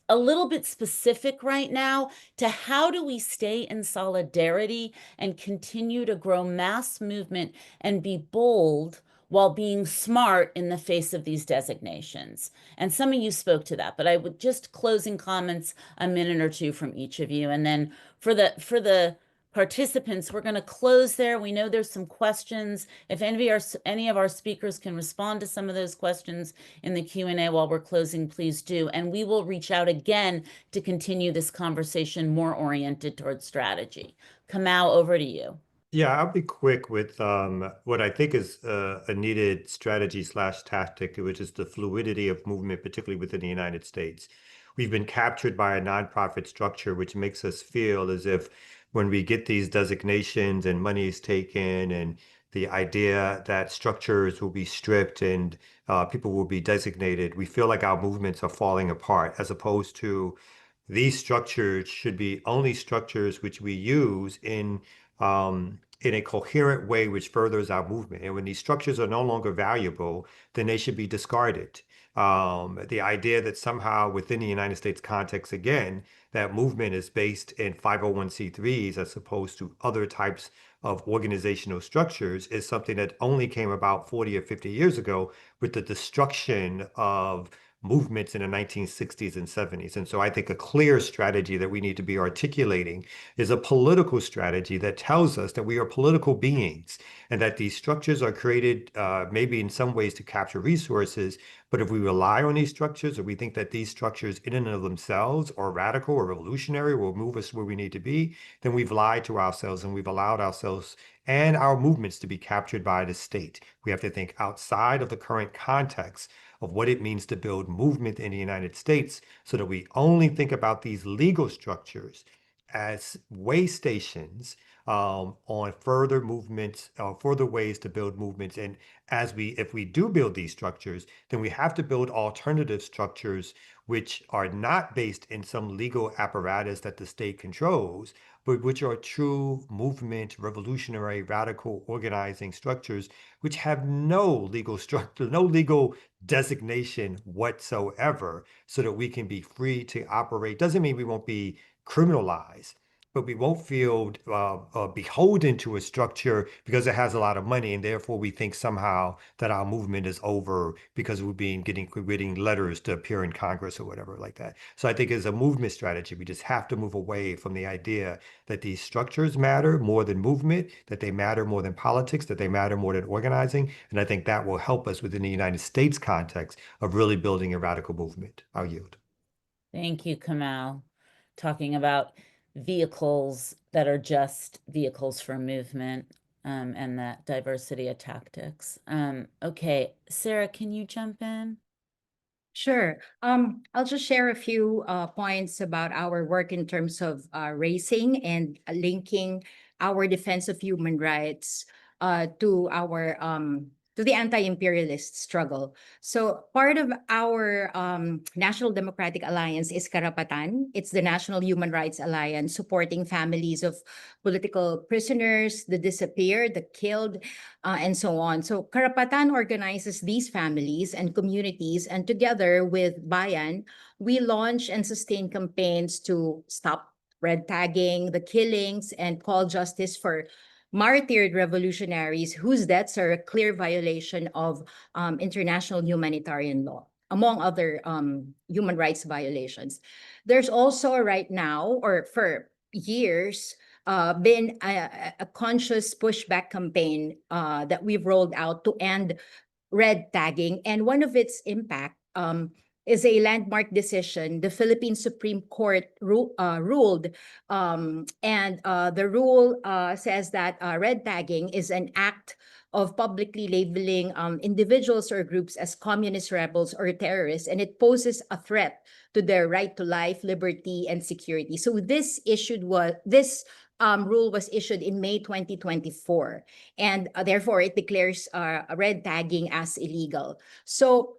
a little bit specific right now to how do we stay in solidarity and continue to grow mass movement and be bold while being smart in the face of these designations. And some of you spoke to that, but I would just closing comments, a minute or two from each of you. And then for the participants, we're going to close there. We know there's some questions. If any of our speakers can respond to some of those questions in the Q&A while we're closing, please do. And we will reach out again to continue this conversation more oriented towards strategy. Kamau, over to you. Yeah, I'll be quick with what I think is a needed strategy / tactic, which is the fluidity of movement, particularly within the United States. We've been captured by a nonprofit structure, which makes us feel as if when we get these designations and money is taken and the idea that structures will be stripped and people will be designated, we feel like our movements are falling apart, as opposed to these structures should be only structures which we use in a coherent way which furthers our movement. And when these structures are no longer valuable, then they should be discarded. The idea that somehow within the United States context, again, that movement is based in 501c3s as opposed to other types of organizational structures is something that only came about 40 or 50 years ago with the destruction of movements in the 1960s and 70s. And so I think a clear strategy that we need to be articulating is a political strategy that tells us that we are political beings and that these structures are created maybe in some ways to capture resources. But if we rely on these structures, or we think that these structures in and of themselves are radical or revolutionary, will move us where we need to be, then we've lied to ourselves and we've allowed ourselves and our movements to be captured by the state. We have to think outside of the current context of what it means to build movement in the United States so that we only think about these legal structures as way stations on further movements, further ways to build movements. And if we do build these structures, then we have to build alternative structures which are not based in some legal apparatus that the state controls, but which are true movement, revolutionary, radical organizing structures, which have no legal structure, no legal designation whatsoever, so that we can be free to operate. Doesn't mean we won't be criminalized, but we won't feel beholden to a structure because it has a lot of money, and therefore we think somehow that our movement is over because we're getting letters to appear in Congress or whatever like that. So I think as a movement strategy, we just have to move away from the idea that these structures matter more than movement, that they matter more than politics, that they matter more than organizing. And I think that will help us within the United States context of really building a radical movement. I'll yield. Thank you, Kamau. Talking about vehicles that are just vehicles for movement, and that diversity of tactics. Okay, Sarah, can you jump in? Sure. I'll just share a few points about our work in terms of racing and linking our defense of human rights to our to the anti-imperialist struggle. So part of our National Democratic Alliance is Karapatan. It's the National Human Rights Alliance supporting families of political prisoners, the disappeared, the killed, and so on. So Karapatan organizes these families and communities, and together with Bayan, we launch and sustain campaigns to stop red tagging, the killings, and call justice for martyred revolutionaries whose deaths are a clear violation of international humanitarian law, among other human rights violations. There's also right now, or for years, been a conscious pushback campaign that we've rolled out to end red tagging. And one of its impact is a landmark decision. The Philippine Supreme Court ruled, and the rule says that red tagging is an act of publicly labeling individuals or groups as communist rebels or terrorists, and it poses a threat to their right to life, liberty, and security. So this rule was issued in May 2024, and therefore it declares red tagging as illegal. So,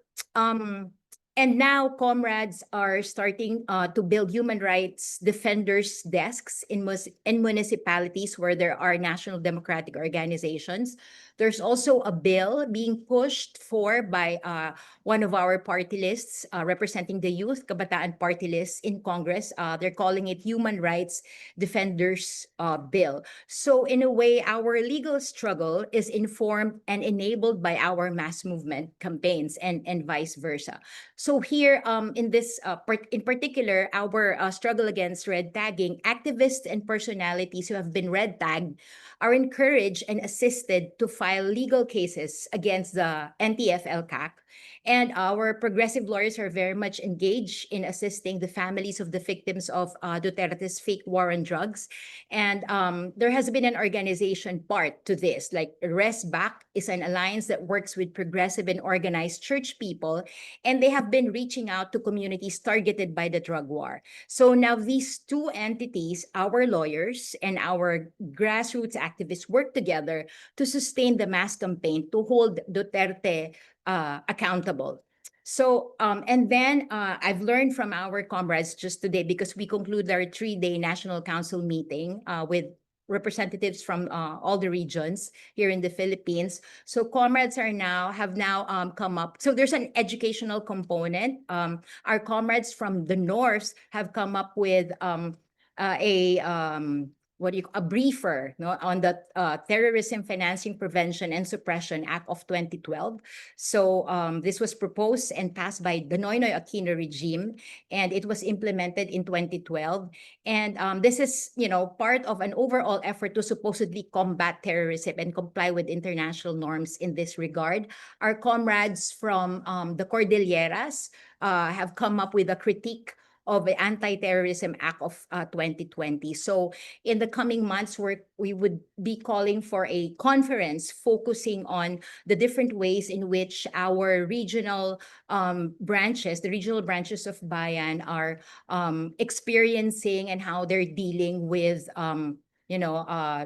and now comrades are starting to build human rights defenders desks in municipalities where there are national democratic organizations. There's also a bill being pushed for by one of our party lists representing the Youth Kabataan Party List in Congress. They're calling it Human Rights Defenders Bill. So in a way, our legal struggle is informed and enabled by our mass movement campaigns and vice versa. So here, in this, in particular, our struggle against red tagging, activists and personalities who have been red tagged are encouraged and assisted to file legal cases against the NTF-ELCAC. And our progressive lawyers are very much engaged in assisting the families of the victims of Duterte's fake war on drugs. And there has been an organization part to this, like ResBack is an alliance that works with progressive and organized church people, and they have been reaching out to communities targeted by the drug war. So now these two entities, our lawyers and our grassroots activists, work together to sustain the mass campaign to hold Duterte accountable. So, and then I've learned from our comrades just today, because we conclude our 3-day National Council meeting with representatives from all the regions here in the Philippines. So comrades have now come up. So there's an educational component. Our comrades from the North have come up with a briefer, no, on the Terrorism Financing Prevention and Suppression Act of 2012. So this was proposed and passed by the Noynoy Aquino regime, and it was implemented in 2012. And this is, part of an overall effort to supposedly combat terrorism and comply with international norms in this regard. Our comrades from the Cordilleras have come up with a critique of the Anti-Terrorism Act of 2020. So in the coming months, we would be calling for a conference focusing on the different ways in which our regional branches, the regional branches of Bayan, are experiencing and how they're dealing with,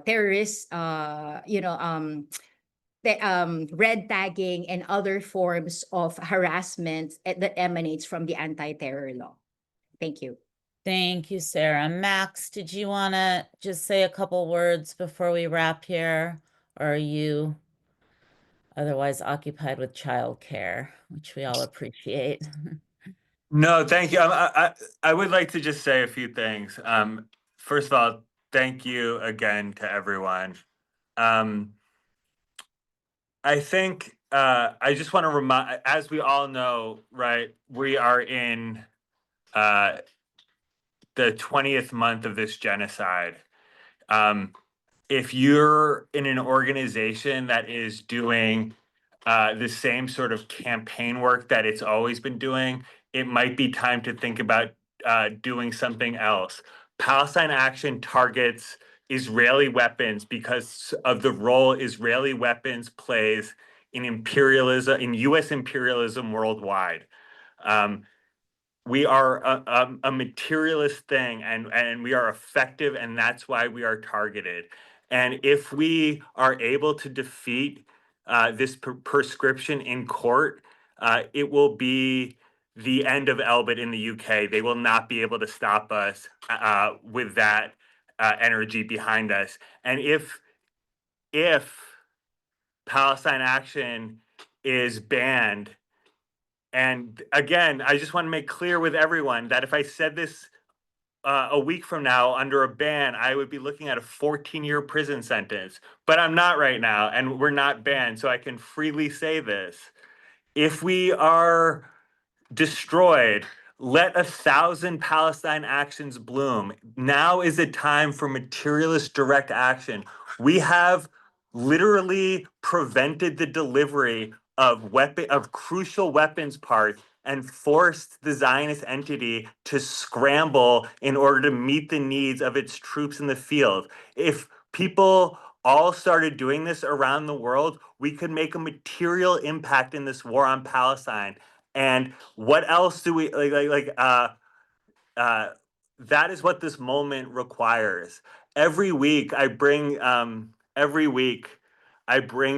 terrorists, red tagging and other forms of harassment that emanates from the anti-terror law. Thank you. Thank you, Sarah. Max, did you want to just say a couple words before we wrap here? Or are you otherwise occupied with childcare, which we all appreciate? No, thank you. I would like to just say a few things. First of all, thank you again to everyone. I think I just want to remind, as we all know, right, we are in the 20th month of this genocide. If you're in an organization that is doing the same sort of campaign work that it's always been doing, it might be time to think about doing something else. Palestine Action targets Israeli weapons because of the role Israeli weapons plays in imperialism, in U.S. imperialism worldwide. We are a materialist thing, and we are effective, and that's why we are targeted. And if we are able to defeat this prescription in court, it will be the end of Elbit in the UK. They will not be able to stop us with that energy behind us. And if Palestine Action is banned, and again, I just want to make clear with everyone that if I said this a week from now under a ban, I would be looking at a 14-year prison sentence. But I'm not right now, and we're not banned, so I can freely say this. If we are destroyed, let 1,000 Palestine actions bloom. Now is the time for materialist direct action. We have literally prevented the delivery of crucial weapons parts and forced the Zionist entity to scramble in order to meet the needs of its troops in the field. If people all started doing this around the world, we could make a material impact in this war on Palestine. And what else do we that is what this moment requires. Every week I bring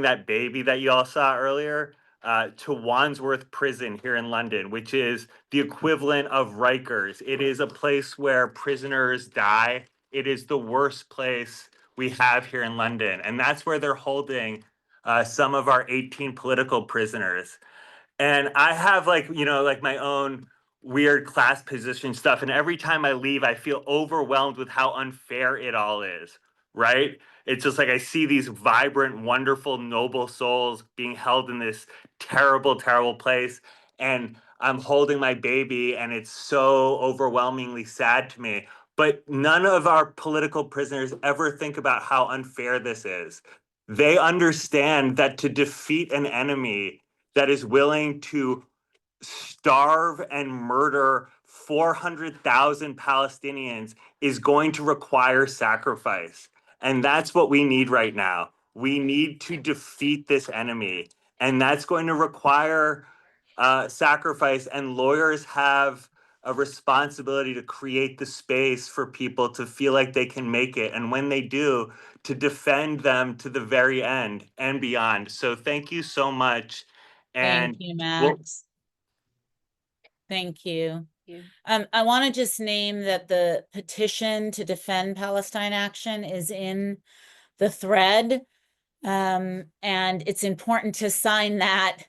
that baby that you all saw earlier to Wandsworth Prison here in London, which is the equivalent of Rikers. It is a place where prisoners die. It is the worst place we have here in London. And that's where they're holding some of our 18 political prisoners. And I have my own weird class position stuff. And every time I leave, I feel overwhelmed with how unfair it all is, right? It's just like I see these vibrant, wonderful, noble souls being held in this terrible, terrible place. And I'm holding my baby, and it's so overwhelmingly sad to me. But none of our political prisoners ever think about how unfair this is. They understand that to defeat an enemy that is willing to starve and murder 400,000 Palestinians is going to require sacrifice. And that's what we need right now. We need to defeat this enemy. And that's going to require sacrifice. And lawyers have a responsibility to create the space for people to feel like they can make it. And when they do, to defend them to the very end and beyond. So thank you so much. And Thank you, Max. Thank you. I want to just name that the petition to defend Palestine Action is in the thread. And it's important to sign that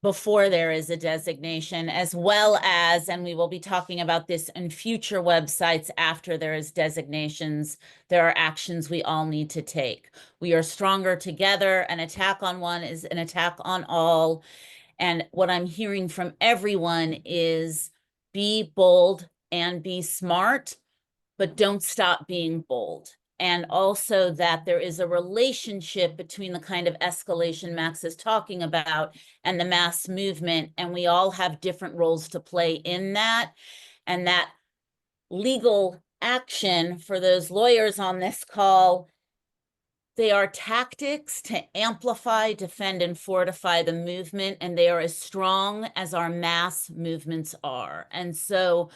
before there is a designation, as well as, and we will be talking about this in future websites after there is designations, there are actions we all need to take. We are stronger together. An attack on one is an attack on all. And what I'm hearing from everyone is be bold and be smart, but don't stop being bold. And also that there is a relationship between the kind of escalation Max is talking about and the mass movement, and we all have different roles to play in that. And that legal action for those lawyers on this call, they are tactics to amplify, defend, and fortify the movement, and they are as strong as our mass movements are. And so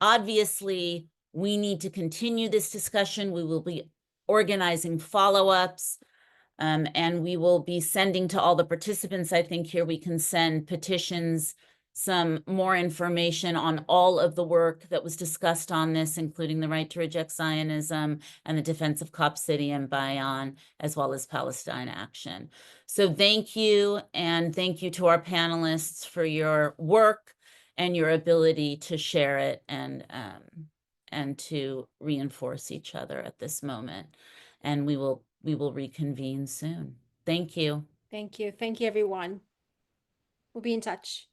obviously, we need to continue this discussion. We will be organizing follow-ups, and we will be sending to all the participants. I think here we can send petitions, some more information on all of the work that was discussed on this, including the right to reject Zionism and the defense of Cop City and Bayan, as well as Palestine Action. So thank you, and thank you to our panelists for your work and your ability to share it and to reinforce each other at this moment. And we will reconvene soon. Thank you. Thank you. Thank you, everyone. We'll be in touch.